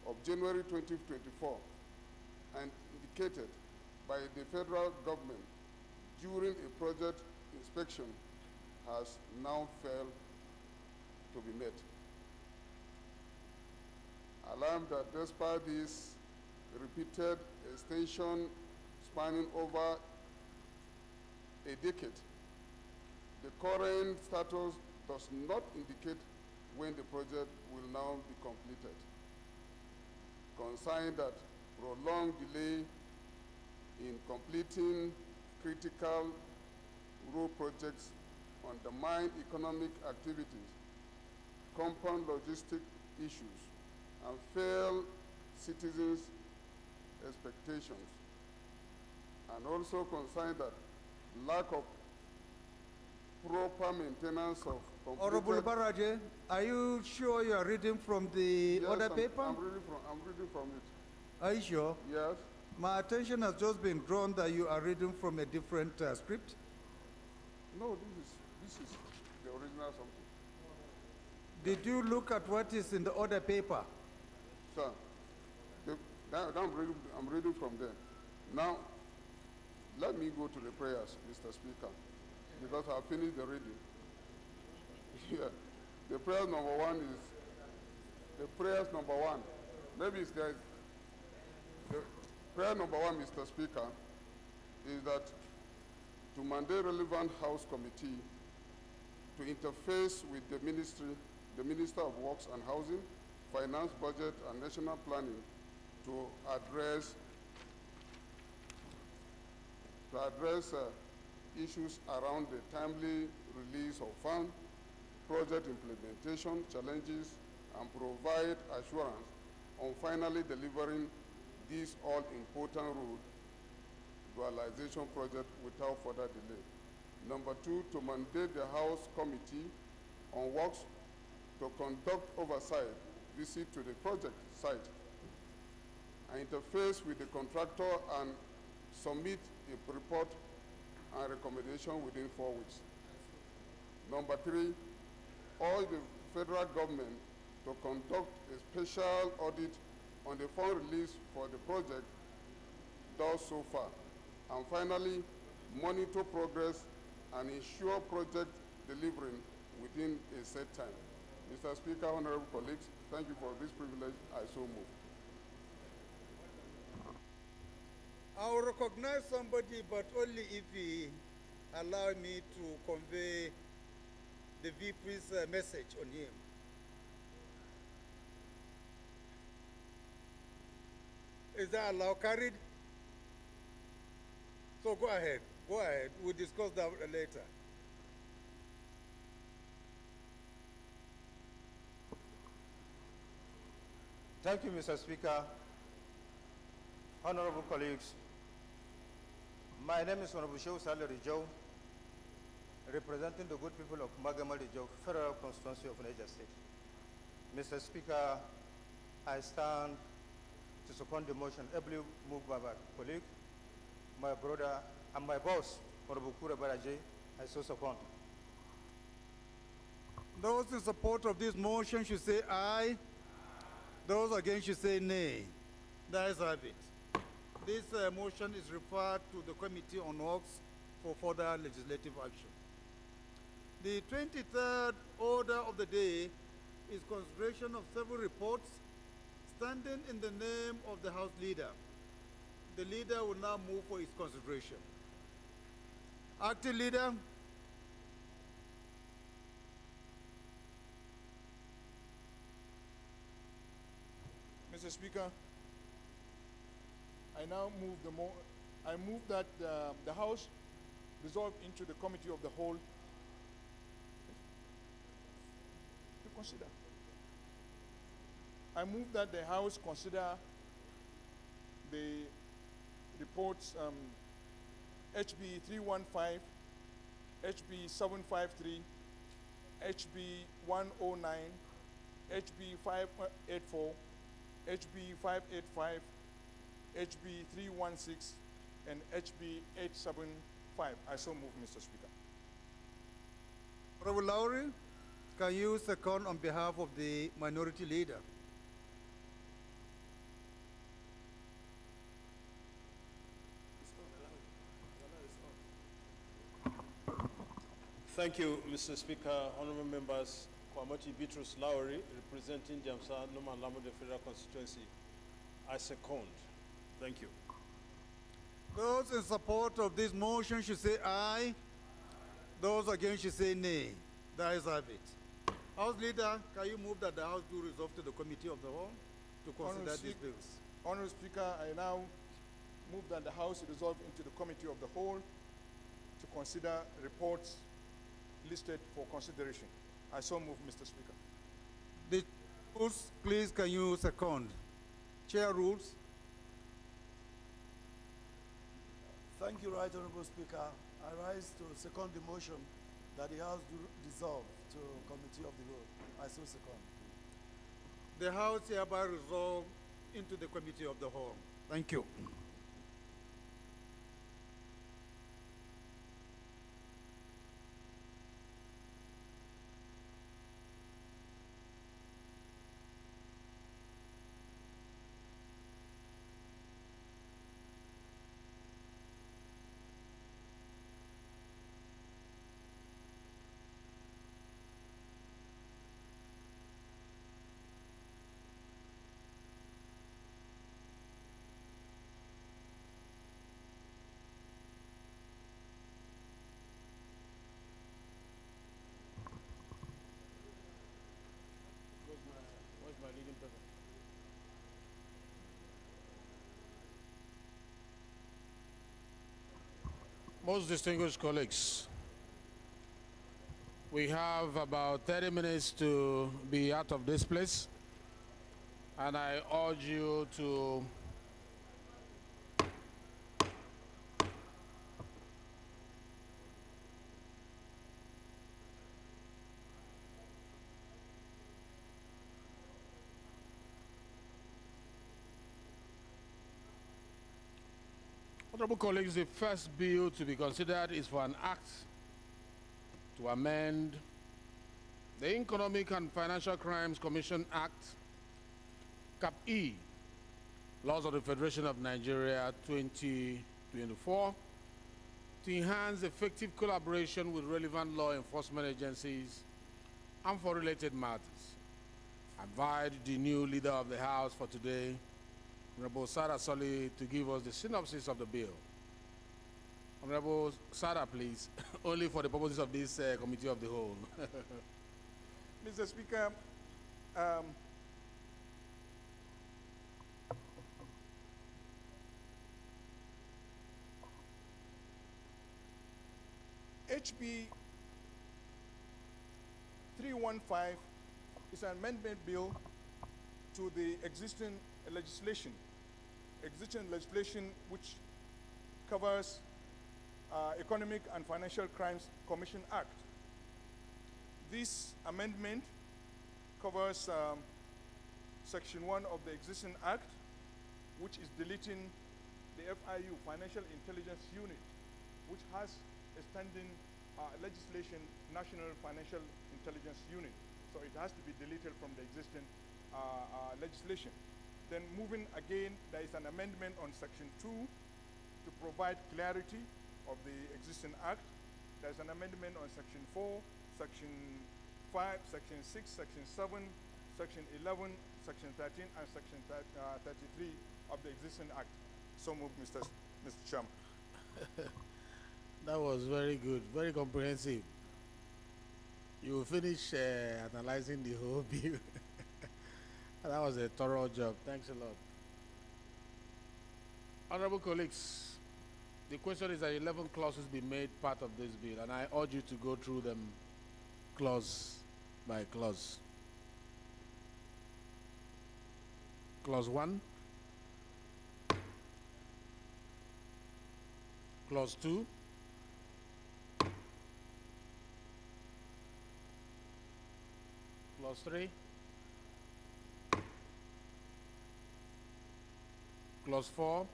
of January 2024 and indicated by the federal government during a project inspection has now failed to be met. Alarmed that despite this repeated extension spanning over a decade, the current status does not indicate when the project will now be completed. Concerned that prolonged delay in completing critical road projects, undermine economic activities, compound logistic issues, and fail citizens' expectations. And also concern that lack of proper maintenance of Honorable Baraje, are you sure you are reading from the Yes, other paper? I'm reading from it. Are you sure? Yes. My attention has just been drawn that you are reading from a different script. No, this is the original something. Did you look at what is in the other paper? Sir, I'm reading from there. Now, let me go to the prayers, Mr. Speaker, because I've finished the reading. Yeah. The prayer number one is, maybe it's there. The prayer number one, Mr. Speaker, is that to mandate relevant House committee to interface with the Minister of Works and Housing, Finance, Budget, and National Planning to address issues around the timely release of funds, project implementation challenges, and provide assurance on finally delivering this all-important road dualization project without further delay. Number two, to mandate the House Committee on Works to conduct oversight visit to the project site and interface with the contractor and submit a report and recommendation within 4 weeks. Number three, all the federal government to conduct a special audit on the fund release for the project does so far. And finally, monitor progress and ensure project delivering within a set time. Mr. Speaker, honorable colleagues, thank you for this privilege. I so move. I will recognize somebody, but only if he allow me to convey the VP's message on him. Is that allowed? Carried? So go ahead. Go ahead. We'll discuss that later. Thank you, Mr. Speaker. Honorable colleagues, my name is Honorable Shehu Saleh Rijau, representing the good people of Magama Rijau, Federal Constituency of Niger State. Mr. Speaker, I stand to second the motion ably moved by my colleague, my brother, and my boss, Honorable Kure Baraje. I so second. Those in support of this motion should say aye. Those against should say nay. The ayes have it. This motion is referred to the Committee on Works for further legislative action. The 23rd order of the day is consideration of several reports standing in the name of the House Leader. The Leader will now move for its consideration. Acting Leader. Mr. Speaker, I now move I move that the House resolve into the Committee of the Whole to consider. I move that the House consider the reports HB 315, HB 753, HB 109, HB 584, HB 585, HB 316, and HB 875. I so move, Mr. Speaker. Honorable Lowry, can you second on behalf of the Minority Leader? Thank you, Mr. Speaker. Honorable members, Kwamati Bitrus Lowry, representing Jamsa Noman Lamude Federal Constituency. I second. Thank you. Those in support of this motion should say aye. Those against should say nay. The ayes have it. House Leader, can you move that the House do resolve to the Committee of the Whole to consider these bills? Honorable Speaker, I now move that the House resolve into the Committee of the Whole to consider reports listed for consideration. I so move, Mr. Speaker. The rules, please, can you second? Chair rules. Thank you, Right Honorable Speaker. I rise to second the motion that the House do dissolve to Committee of the Whole. I so second. The House hereby resolve into the Committee of the Whole. Thank you. Where's my leading paper? Most distinguished colleagues, we have about 30 minutes to be out of this place, and I urge you to Honorable colleagues, the first bill to be considered is for an act to amend the Economic and Financial Crimes Commission Act, Cap E, Laws of the Federation of Nigeria 2024, to enhance effective collaboration with relevant law enforcement agencies and for related matters. I invite the new leader of the House for today, Honorable Sada Soli, to give us the synopsis of the bill. Honorable Sada, please, only for the purposes of this Committee of the Whole. Mr. Speaker, HB 315 is an amendment bill to the existing legislation which covers Economic and Financial Crimes Commission Act. This amendment covers Section 1 of the existing Act, which is deleting the FIU, Financial Intelligence Unit, which has a standing legislation, National Financial Intelligence Unit. So it has to be deleted from the existing legislation. Then moving again, there is an amendment on Section 2 to provide clarity of the existing Act. There's an amendment on Section 4, Section 5, Section 6, Section 7, Section 11, Section 13, and Section 33 of the existing Act. So move, Mr. Chairman. That was very good, very comprehensive. You will finish analyzing the whole bill. That was a thorough job. Thanks a lot. Honorable colleagues, the question is that 11 clauses be made part of this bill, and I urge you to go through them clause by clause. Clause 1, clause 2, clause 3, clause 4.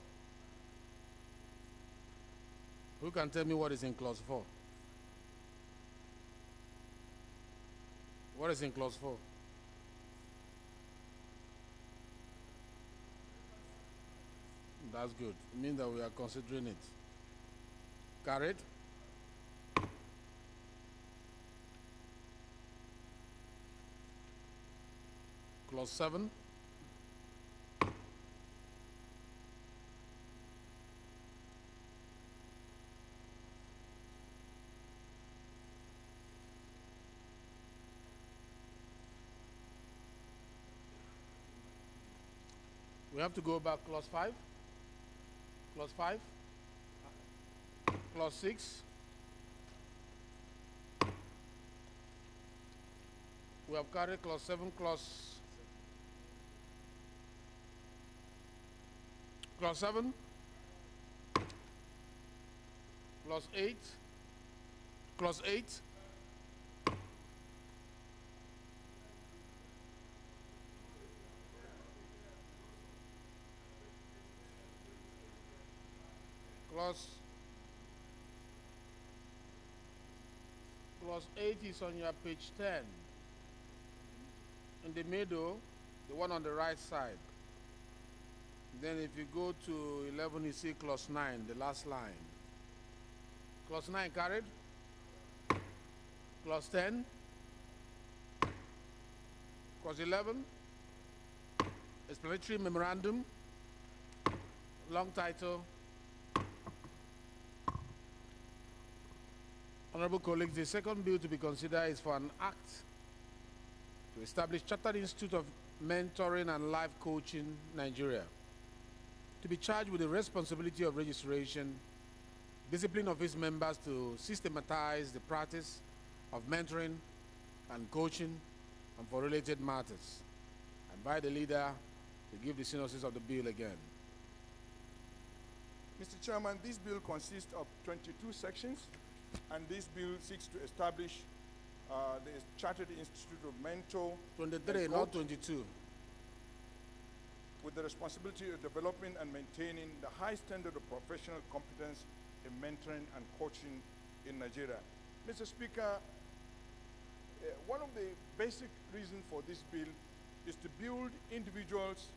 Who can tell me what is in clause 4? What is in clause 4? That's good. It means that we are considering it. Carried. Clause 7. We have to go back. Clause 5. Clause 5. Clause 6. We have carried clause 7, clause 7, clause 8, clause 8, clause 8 is on your page 10. In the middle, the one on the right side. Then if you go to 11, you see clause 9, the last line. Clause 9 carried. Clause 10. Clause 11. Explanatory memorandum. Long title. Honorable colleagues, the second bill to be considered is for an act to establish Chartered Institute of Mentoring and Life Coaching, Nigeria, to be charged with the responsibility of registration, discipline of its members to systematize the practice of mentoring and coaching and for related matters. I invite the leader to give the synopsis of the bill again. Mr. Chairman, this bill consists of 22 sections, and this bill seeks to establish the Chartered Institute of Mentor 23, not 22. with the responsibility of developing and maintaining the high standard of professional competence in mentoring and coaching in Nigeria. Mr. Speaker, one of the basic reasons for this bill is to build individuals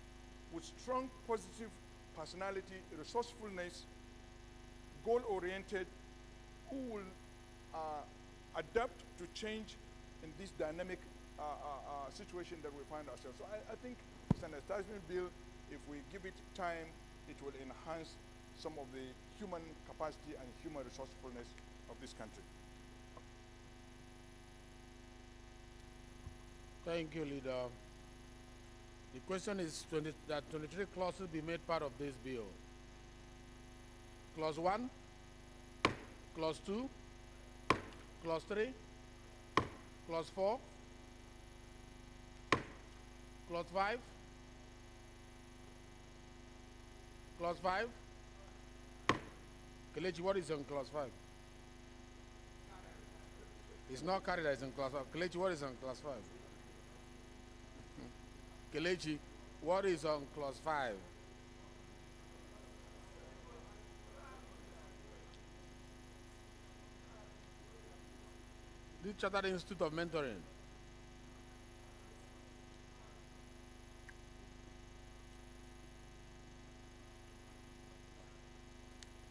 with strong positive personality, resourcefulness, goal-oriented, who will adapt to change in this dynamic situation that we find ourselves. So I think it's an establishment bill. If we give it time, it will enhance some of the human capacity and human resourcefulness of this country. Thank you, Leader. The question is that 23 clauses be made part of this bill. Clause 1, Clause 2, Clause 3, Clause 4, Clause 5, Clause 5. Kelechi, what is on Clause 5? It's not carried as in Clause 5. Kelechi, what is on Clause 5? Kelechi, what is on Clause 5? The Chartered Institute of Mentoring.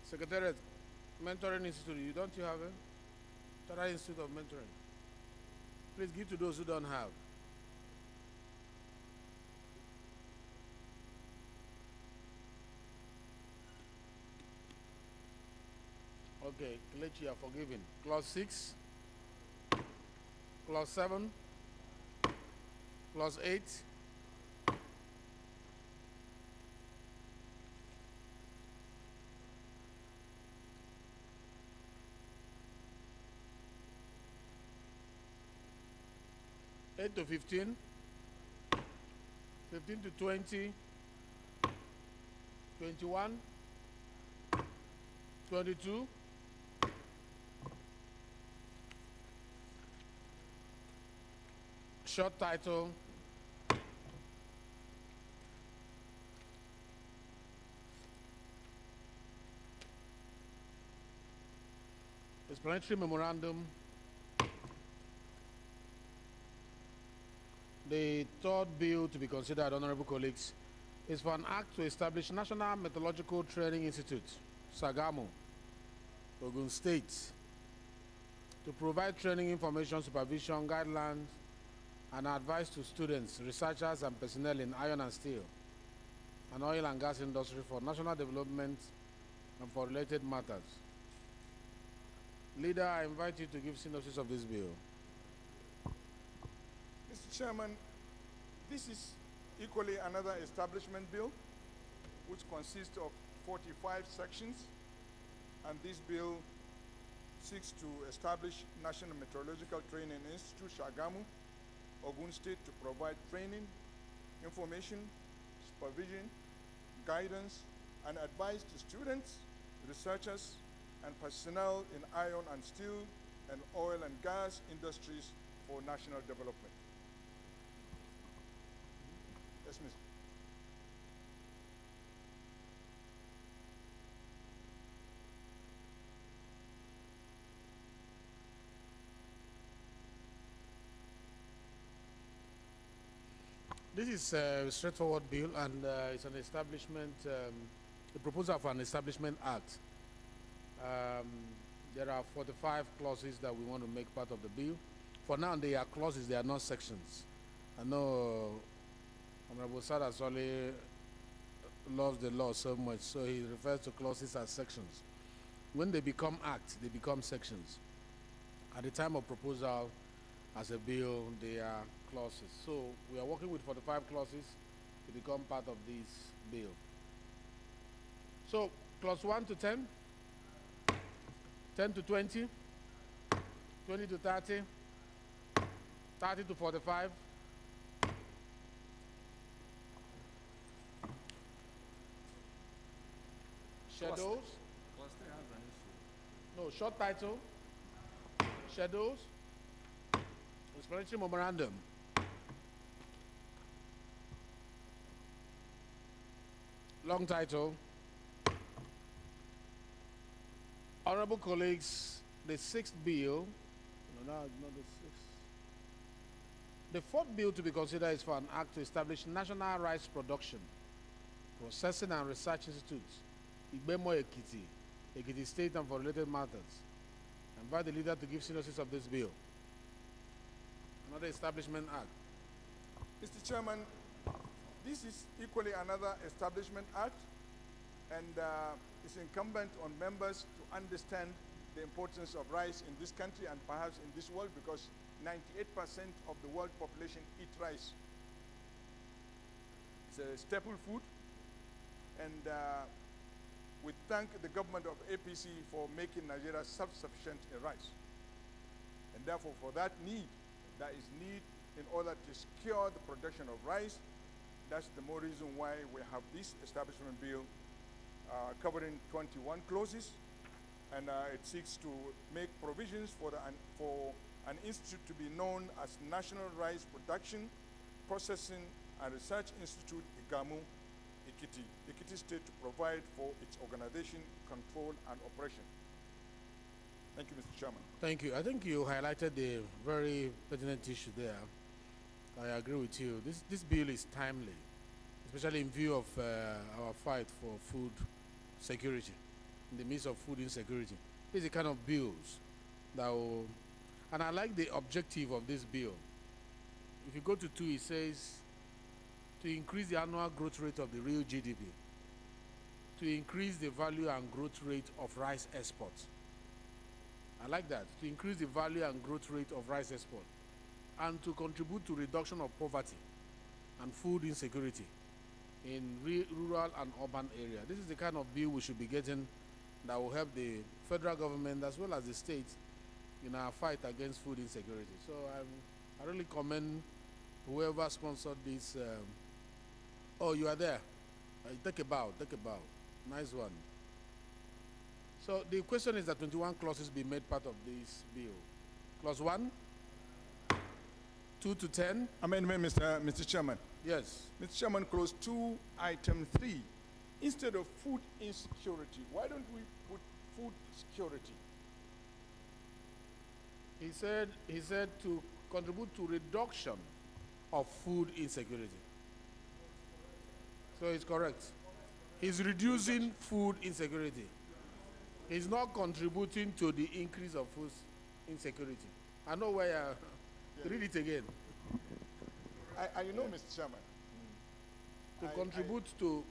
Secretariat, Mentoring Institute, don't you have it? Chartered Institute of Mentoring. Please give to those who don't have. Okay, Kelechi, you are forgiven. Clause 6, Clause 7, Clause 8, to 15, 15 to 20, 21, 22, short title, explanatory memorandum. The third bill to be considered, honorable colleagues, is for an act to establish National Methodological Training Institute, Sagamo, Ogun State, to provide training information, supervision, guidelines, and advice to students, researchers, and personnel in iron and steel, and oil and gas industry for national development and for related matters. Leader, I invite you to give synopsis of this bill. Mr. Chairman, this is equally another establishment bill which consists of 45 sections, and this bill seeks to establish National Meteorological Training Institute, Shagamu, Ogun State, to provide training, information, supervision, guidance, and advice to students, researchers, and personnel in iron and steel and oil and gas industries for national development. Yes, Mr. This is a straightforward bill, and it's an establishment, a proposal for an establishment act. There are 45 clauses that we want to make part of the bill. For now, they are clauses, they are not sections. I know Honorable Sada Soli loves the law so much, so he refers to clauses as sections. When they become acts, they become sections. At the time of proposal as a bill, they are clauses. So we are working with 45 clauses to become part of this bill. So clause 1 to 10, 10 to 20, 20 to 30, 30 to 45, shadows. No, short title, shadows, explanatory memorandum. Long title. Honorable colleagues, the sixth bill, no, not the sixth. The fourth bill to be considered is for an act to establish national rice production, processing and research institutes, Igbemo Ekiti, Ekiti State, and for related matters. I invite the leader to give synopsis of this bill. Another establishment act. Mr. Chairman, this is equally another establishment act, and it's incumbent on members to understand the importance of rice in this country and perhaps in this world, because 98% of the world population eat rice. It's a staple food, and we thank the government of APC for making Nigeria self-sufficient in rice. And therefore, for that need, there is need in order to secure the production of rice. That's the more reason why we have this establishment bill covering 21 clauses, and it seeks to make provisions for an institute to be known as National Rice Production, Processing and Research Institute, IGAMU, Ekiti State, to provide for its organization, control, and operation. Thank you, Mr. Chairman. Thank you. I think you highlighted a very pertinent issue there. I agree with you. This bill is timely, especially in view of our fight for food security, in the midst of food insecurity. These are the kind of bills that will, and I like the objective of this bill. If you go to 2, it says to increase the annual growth rate of the real GDP, to increase the value and growth rate of rice exports. I like that, to increase the value and growth rate of rice export, and to contribute to reduction of poverty and food insecurity in rural and urban areas. This is the kind of bill we should be getting that will help the federal government as well as the state in our fight against food insecurity. So I really commend whoever sponsored this. Oh, you are there. Take a bow, take a bow. Nice one. So the question is that 21 clauses be made part of this bill. Clause 1, 2 to 10. Amendment, Mr. Chairman. Yes. Mr. Chairman, clause 2, item 3. Instead of food insecurity, why don't we put food security? He said to contribute to reduction of food insecurity. So it's correct. He's reducing food insecurity. He's not contributing to the increase of food insecurity. I know where read it again. You know, Mr. Chairman. To contribute to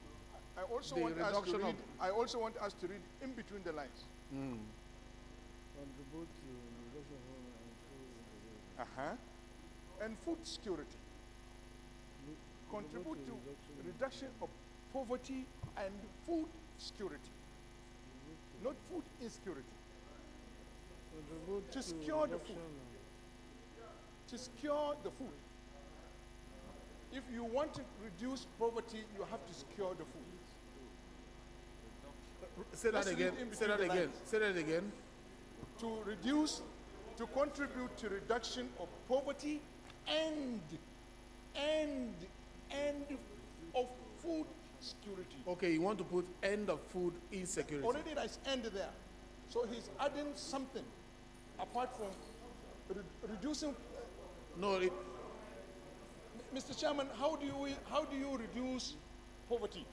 I also the want us to reduction read, of. I also want us to read in between the lines. Contribute to reduction of food And food security. Contribute to reduction of poverty and food security, not food insecurity. To secure the food. To secure the food. If you want to reduce poverty, you have to secure the food. Say that Let's again. read in Say that between the again. lines. Say that again. To contribute to reduction of poverty and of food security. Okay, you want to put end of food insecurity. Already there's end there. So he's adding something apart from reducing. No, Mr. Chairman, how do you reduce poverty?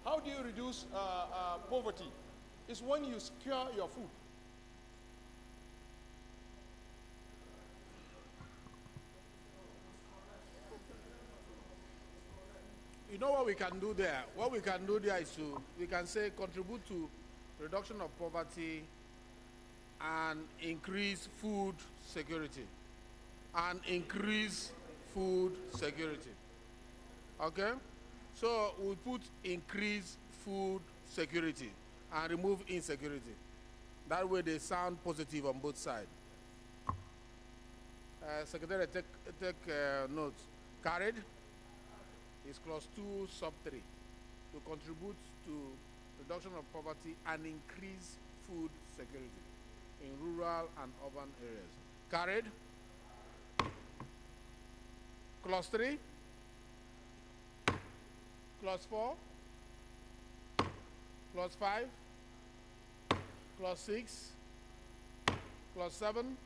How do you reduce poverty? It's when you secure your food. You know what we can do there? What we can do there is we can say contribute to reduction of poverty and increase food security. And increase food security. Okay? So we put increase food security and remove insecurity. That way they sound positive on both sides. Secretary, take notes. Carried is clause 2, sub 3. To contribute to reduction of poverty and increase food security in rural and urban areas. Carried. Clause 3. Clause 4. Clause 5. Clause 6. Clause 7.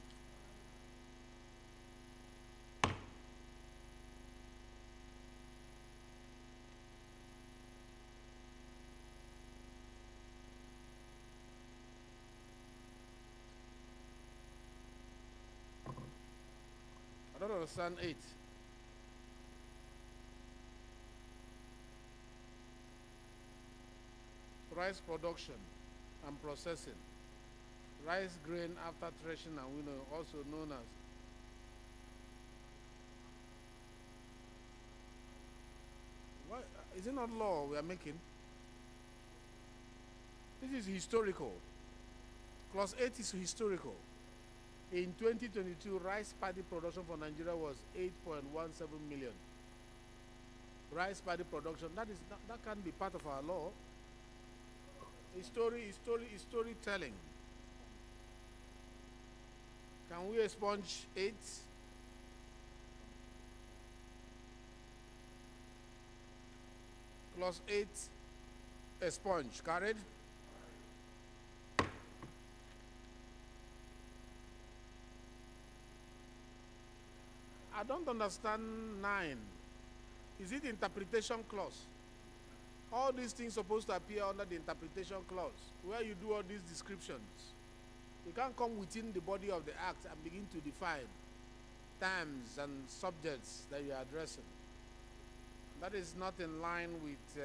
I don't understand 8. Rice production and processing. Rice grain after threshing and winnowing, also known as what, is it not law we are making? This is historical. Clause 8 is historical. In 2022, rice paddy production for Nigeria was 8.17 million. Rice paddy production, that can't be part of our law. Storytelling. Can we expunge 8? Clause 8, expunge. Carried. I don't understand 9. Is it interpretation clause? All these things supposed to appear under the interpretation clause, where you do all these descriptions. You can't come within the body of the act and begin to define terms and subjects that you are addressing. That is not in line with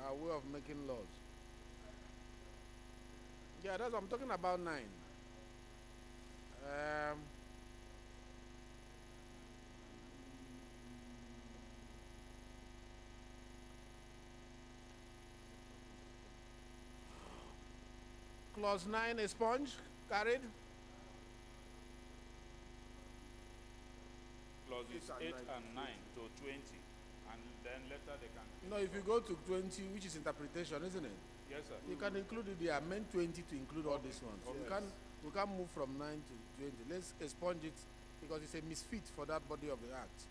our way of making laws. Yeah, that's what I'm talking about 9. Clause 9, expunge. Carried. Clauses 8 and 9 to 20, and then later they can. No, if you go to 20, which is interpretation, isn't it? Yes, sir. You can include it there. Amend 20 to include all these ones. Okay. We can't move from 9 to 20. Let's expunge it because it's a misfit for that body of the act.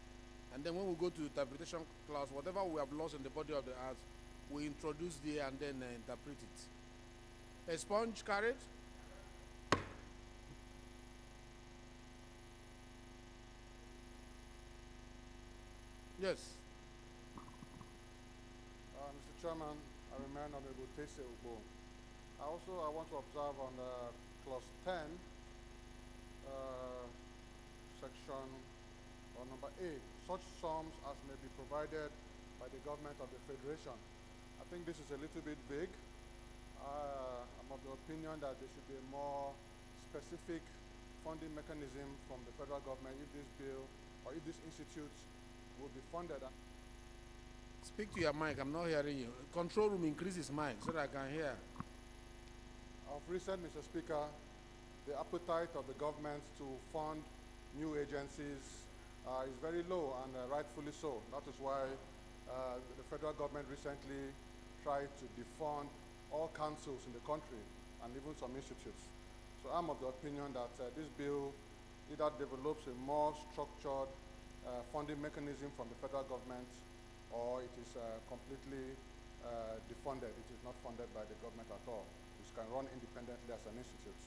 And then when we go to interpretation clause, whatever we have lost in the body of the act, we introduce there and then interpret it. Expunge. Carried. Yes. Mr. Chairman, I remain Honorable Tese Ubo. I want to observe on clause 10, section number 8, such sums as may be provided by the government of the Federation. I think this is a little bit vague. I'm of the opinion that there should be a more specific funding mechanism from the federal government if this bill or if this institute will be funded. Speak to your mic. I'm not hearing you. Control room, increase his mic so that I can hear. Of recent, Mr. Speaker, the appetite of the government to fund new agencies is very low, and rightfully so. That is why the federal government recently tried to defund all councils in the country and even some institutes. So I'm of the opinion that this bill either develops a more structured funding mechanism from the federal government, or it is completely defunded. It is not funded by the government at all. It can run independently as an institute.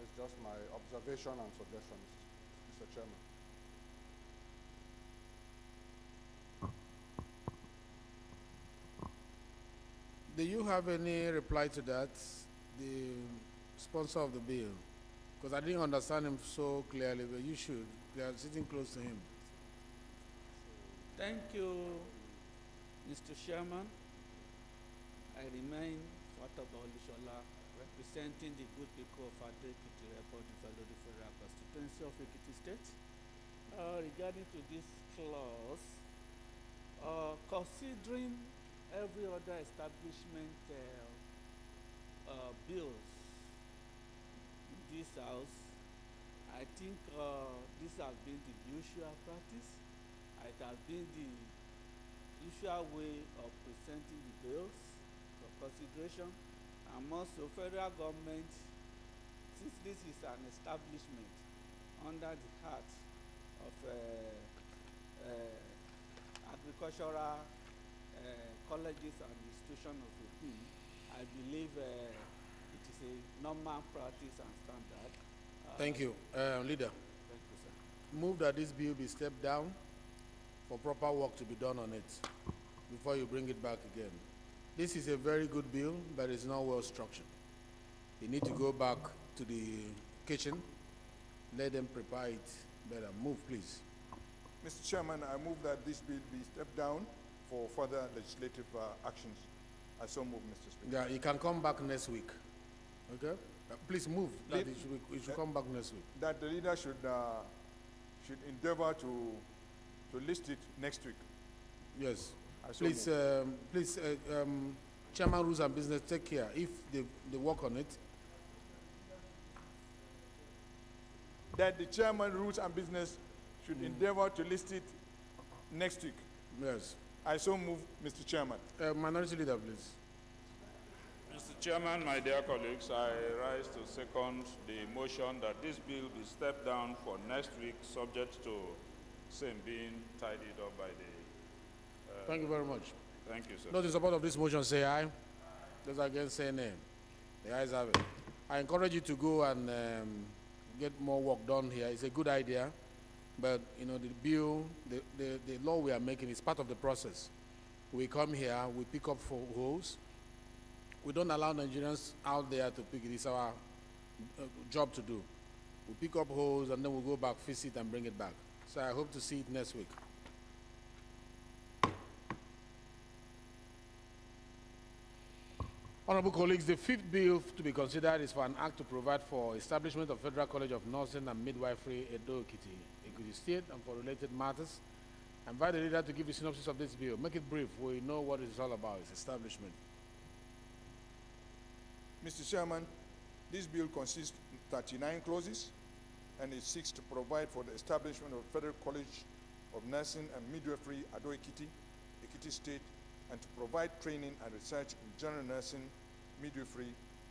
It's just my observation and suggestion, Mr. Chairman. Do you have any reply to that, the sponsor of the bill? Because I didn't understand him so clearly, but you should. They are sitting close to him. Thank you, Mr. Chairman. I remain Fataba Olushola, representing the good people of Ado-Ekiti Report, the Federal Constituency of Ekiti State. Regarding to this clause, considering every other establishment bills in this house, I think this has been the usual practice. It has been the usual way of presenting the bills for consideration. And also, federal government, since this is an establishment under the heart of agricultural colleges and institutions of the thing, I believe it is a normal practice and standard. Thank you. Leader. Thank you, sir. Move that this bill be stepped down for proper work to be done on it before you bring it back again. This is a very good bill, but it's not well structured. You need to go back to the kitchen, let them prepare it better. Move, please. Mr. Chairman, I move that this bill be stepped down for further legislative actions. I so move, Mr. Speaker. Yeah, you can come back next week. Okay? Please move. That it should come back next week. That the leader should endeavor to list it next week. Yes. I so Please, move. Chairman Rules and Business, take care. If they work on it. That the Chairman Rules and Business should endeavor to list it next week. Yes. I so move, Mr. Chairman. Minority Leader, please. Mr. Chairman, my dear colleagues, I rise to second the motion that this bill be stepped down for next week, subject to same being tidied up by the... Thank you very much. Thank you, sir. Those in support of this motion say aye. Those against say nay. The ayes have it. I encourage you to go and get more work done here. It's a good idea, but you know the bill, the law we are making is part of the process. We come here, we pick up for holes. We don't allow Nigerians out there to pick it. It's our job to do. We pick up holes and then we go back, fix it, and bring it back. So I hope to see it next week. Honorable colleagues, the fifth bill to be considered is for an act to provide for establishment of Federal College of Nursing and Midwifery, Ado-Ekiti, Ekiti State, and for related matters. I invite the leader to give a synopsis of this bill. Make it brief. We know what it's all about. It's establishment. Mr. Chairman, this bill consists of 39 clauses, and it seeks to provide for the establishment of Federal College of Nursing and Midwifery, Ado-Ekiti, Ekiti State, and to provide training and research in general nursing, midwifery,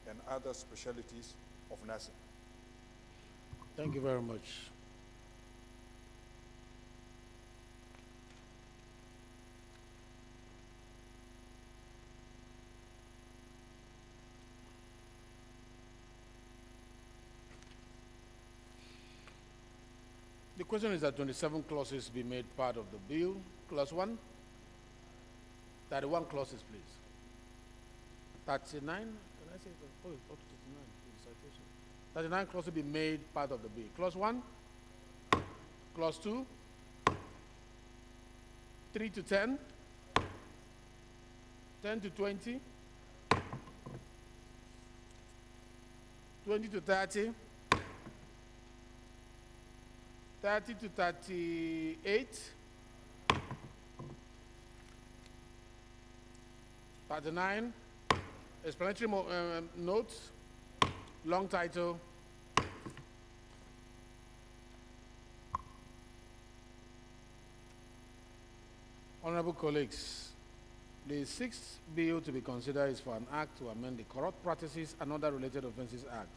and other specialties of nursing. Thank you very much. The question is that 27 clauses be made part of the bill. Clause 1. 31 clauses, please. 39? Can I say oh, up to 39? 39 clauses be made part of the bill. Clause 1. Clause 2. 3 to 10. 10 to 20. 20 to 30. 30 to 38, 39, explanatory notes, long title. Honorable colleagues, the sixth bill to be considered is for an act to amend the Corrupt Practices and Other Related Offences Act,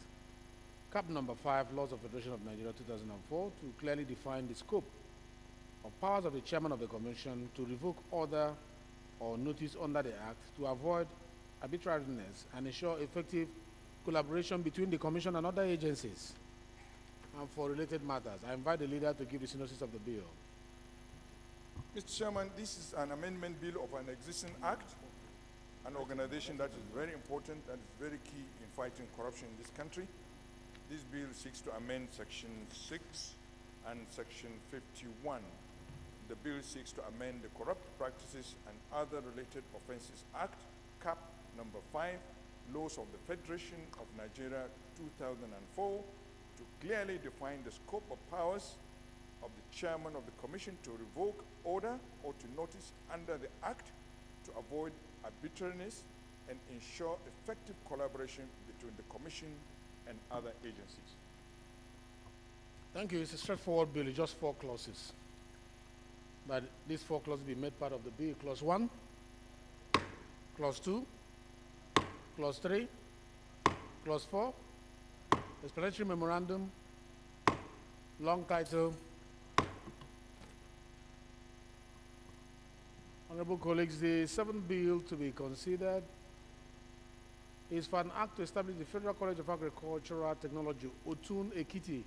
Cap number 5, Laws of Federation of Nigeria 2004, to clearly define the scope of powers of the chairman of the commission to revoke order or notice under the act to avoid arbitrariness and ensure effective collaboration between the commission and other agencies and for related matters. I invite the leader to give the synopsis of the bill. Mr. Chairman, this is an amendment bill of an existing act, an organization that is very important and is very key in fighting corruption in this country. This bill seeks to amend Section 6 and Section 51. The bill seeks to amend the Corrupt Practices and Other Related Offences Act, Cap number 5, Laws of the Federation of Nigeria 2004, to clearly define the scope of powers of the chairman of the commission to revoke order or to notice under the act to avoid arbitrariness and ensure effective collaboration between the commission and other agencies. Thank you. It's a straightforward bill, it's just 4 clauses. But these 4 clauses be made part of the bill. Clause 1, Clause 2, Clause 3, Clause 4, explanatory memorandum, long title. Honorable colleagues, the 7th bill to be considered is for an act to establish the Federal College of Agricultural Technology, Otun Ekiti,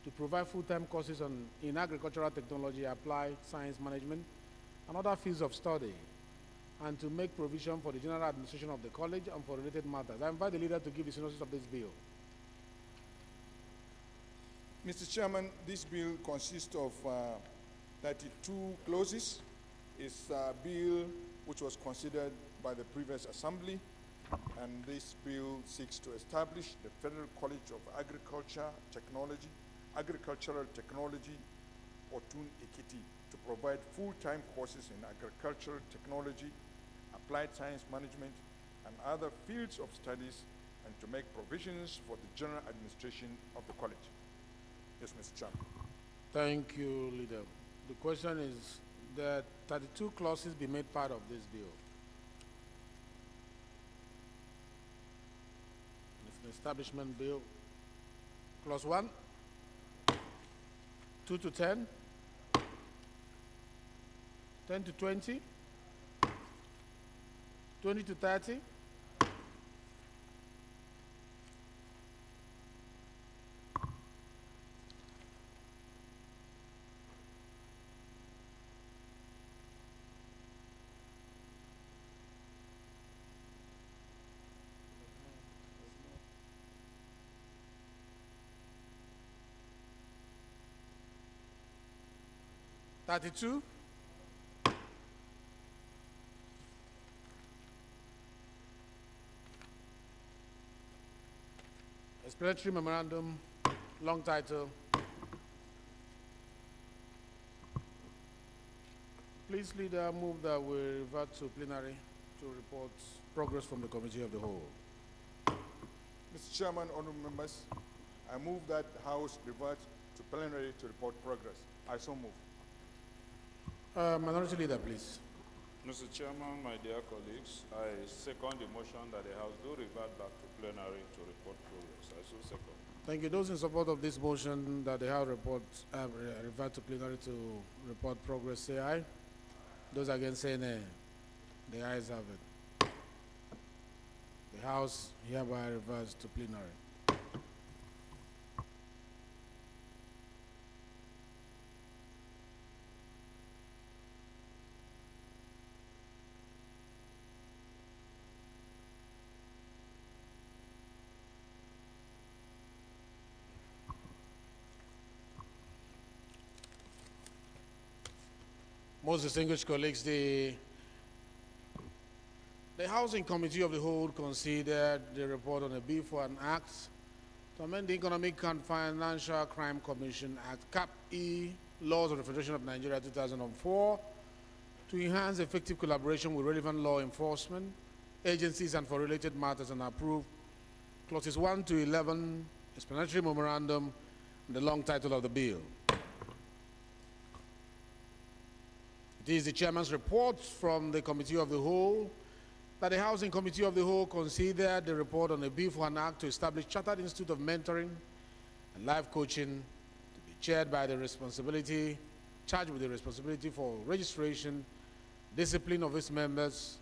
to provide full-time courses in agricultural technology, applied science management, and other fields of study, and to make provision for the general administration of the college and for related matters. I invite the leader to give the synopsis of this bill. Mr. Chairman, this bill consists of 32 clauses. It's a bill which was considered by the previous assembly, and this bill seeks to establish the Federal College of Agricultural Technology, Otun Ekiti, to provide full-time courses in agricultural technology, applied science management, and other fields of studies, and to make provisions for the general administration of the college. Yes, Mr. Chairman. Thank you, leader. The question is that 32 clauses be made part of this bill. It's an establishment bill. Clause 1, 2 to 10, 10 to 20, 20 to 30, $32, explanatory memorandum, long title. Please, leader, move that we revert to plenary to report progress from the committee of the whole. Mr. Chairman, honorable members, I move that the House revert to plenary to report progress. I so move. Minority leader, please. Mr. Chairman, my dear colleagues, I second the motion that the House do revert back to plenary to report progress. I so second. Thank you. Those in support of this motion that the House revert to plenary to report progress, say aye. Those against, say nay. The ayes have it. The House hereby reverts to plenary. Most distinguished colleagues, the Housing Committee of the Whole considered the report on a bill for an act to amend the Economic and Financial Crime Commission Act, Cap-E, Laws of the Federation of Nigeria 2004, to enhance effective collaboration with relevant law enforcement agencies and for related matters, and approve clauses 1 to 11, explanatory memorandum, and the long title of the bill. It is the chairman's report from the Committee of the Whole that the Housing Committee of the Whole considered the report on a bill for an act to establish Chartered Institute of Mentoring and Life Coaching to be chaired by charged with the responsibility for registration, discipline of its members,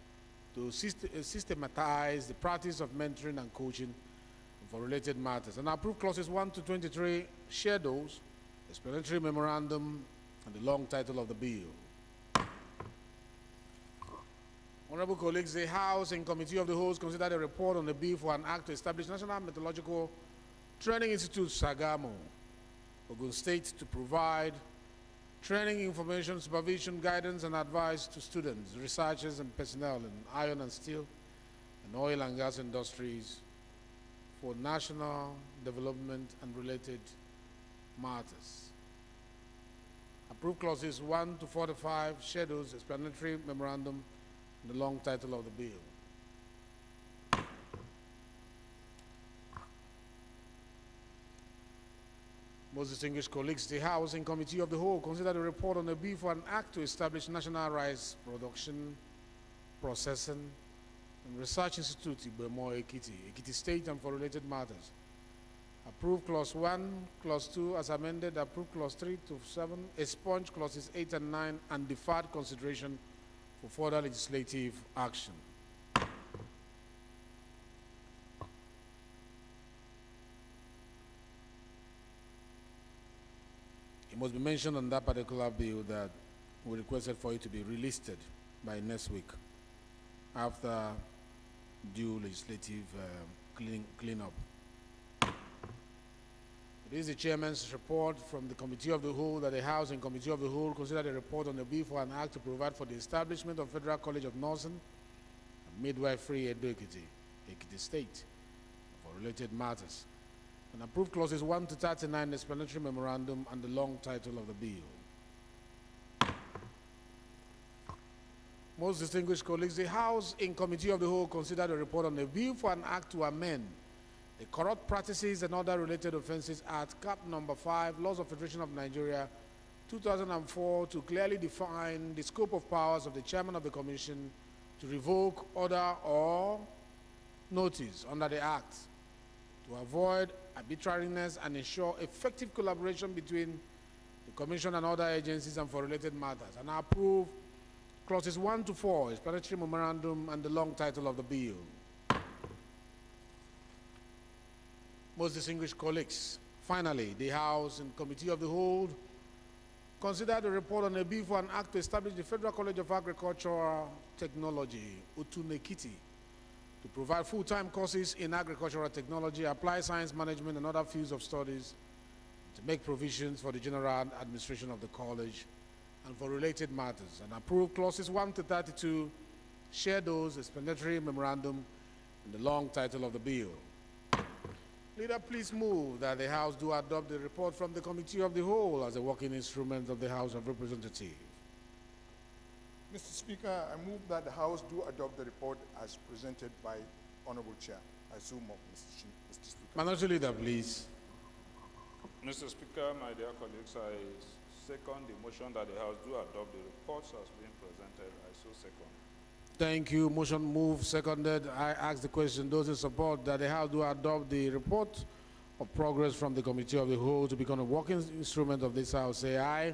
to systematize the practice of mentoring and coaching and for related matters, and approve clauses 1 to 23, shadows, explanatory memorandum, and the long title of the bill. Honorable colleagues, the House and Committee of the Whole considered a report on the bill for an act to establish National Meteorological Training Institute, Sagamo, Ogun State, to provide training, information, supervision, guidance, and advice to students, researchers, and personnel in iron and steel and oil and gas industries for national development and related matters. Approve clauses 1 to 45, shadows, explanatory memorandum, and the long title of the bill. Most distinguished colleagues, the House and Committee of the Whole considered a report on a bill for an act to establish National Rice Production, Processing, and Research Institute, Ibemo, Ekiti State, and for related matters. Approve clause 1, clause 2 as amended, approve clause 3 to 7, expunge clauses 8 and 9, and deferred consideration for further legislative action. It must be mentioned on that particular bill that we requested for it to be relisted by next week after due legislative cleanup. It is the chairman's report from the Committee of the Whole that the House and Committee of the Whole considered a report on the bill for an act to provide for the establishment of Federal College of Nursing and Midwifery Edo Ekiti State, for related matters, and approve clauses 1 to 39, explanatory memorandum, and the long title of the bill. Most distinguished colleagues, the House in Committee of the Whole considered a report on a bill for an act to amend the Corrupt Practices and Other Related Offences Act, Cap number 5, Laws of Federation of Nigeria, 2004, to clearly define the scope of powers of the chairman of the commission to revoke, order, or notice under the Act, to avoid arbitrariness and ensure effective collaboration between the Commission and other agencies and for related matters, and approve clauses 1 to 4, explanatory memorandum, and the long title of the bill. Most distinguished colleagues, finally, the House and Committee of the Whole considered a report on a bill for an act to establish the Federal College of Agricultural Technology, Utunekiti, to provide full-time courses in agricultural technology, applied science management, and other fields of studies, to make provisions for the general administration of the college and for related matters, and approve clauses 1 to 32, share those, explanatory memorandum, and the long title of the bill. Leader, please move that the House do adopt the report from the Committee of the Whole as a working instrument of the House of Representatives. Mr. Speaker, I move that the House do adopt the report as presented by Honorable Chair. I so move, Mr. Speaker. Minority Leader, please. Mr. Speaker, my dear colleagues, I second the motion that the House do adopt the reports as being presented. I so second. Thank you. Motion moved, seconded. I ask the question. Those in support that the House do adopt the report of progress from the Committee of the Whole to become a working instrument of this House, say aye.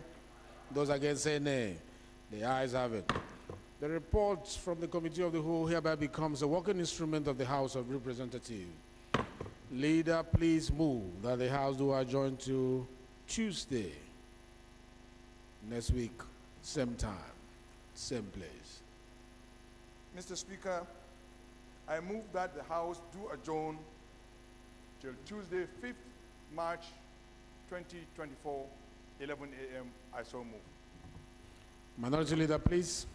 Those against, say nay. The ayes have it. The report from the Committee of the Whole hereby becomes a working instrument of the House of Representatives. Leader, please move that the House do adjourn to Tuesday, next week, same time, same place. Mr. Speaker, I move that the House do adjourn till Tuesday, 5th March 2024, 11 a.m. I so move. Minority Leader, please.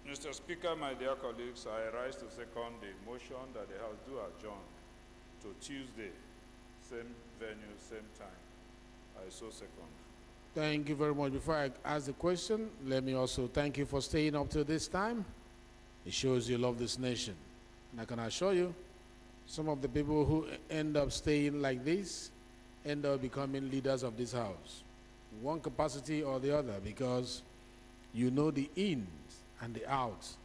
Mr. Speaker, my dear colleagues, I rise to second the motion that the House do adjourn to Tuesday, same venue, same time. I so second. Thank you very much. Before I ask the question, let me also thank you for staying up till this time. It shows you love this nation. And I can assure you, some of the people who end up staying like this end up becoming leaders of this house, in one capacity or the other, because you know the ins and the outs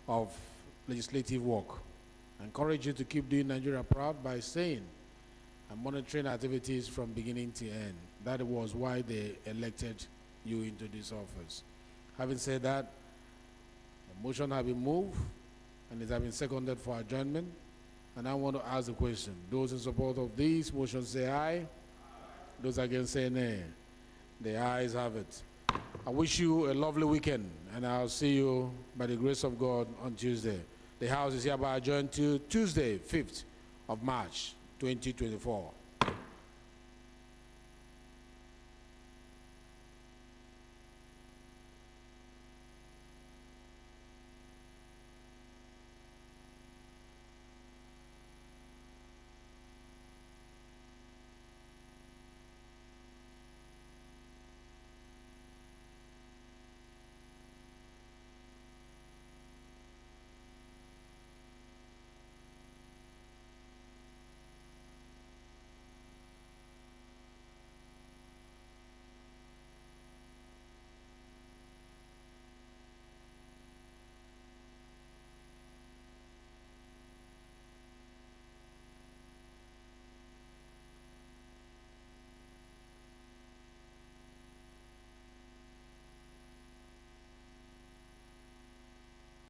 of legislative work. I encourage you to keep doing Nigeria proud by staying and monitoring activities from beginning to end. That was why they elected you into this office. Having said that, the motion has been moved and it has been seconded for adjournment. And I want to ask the question. Those in support of this motion say aye. Those against say nay. The ayes have it. I wish you a lovely weekend, and I'll see you by the grace of God on Tuesday. The House is hereby adjourned to Tuesday, 5th of March, 2024.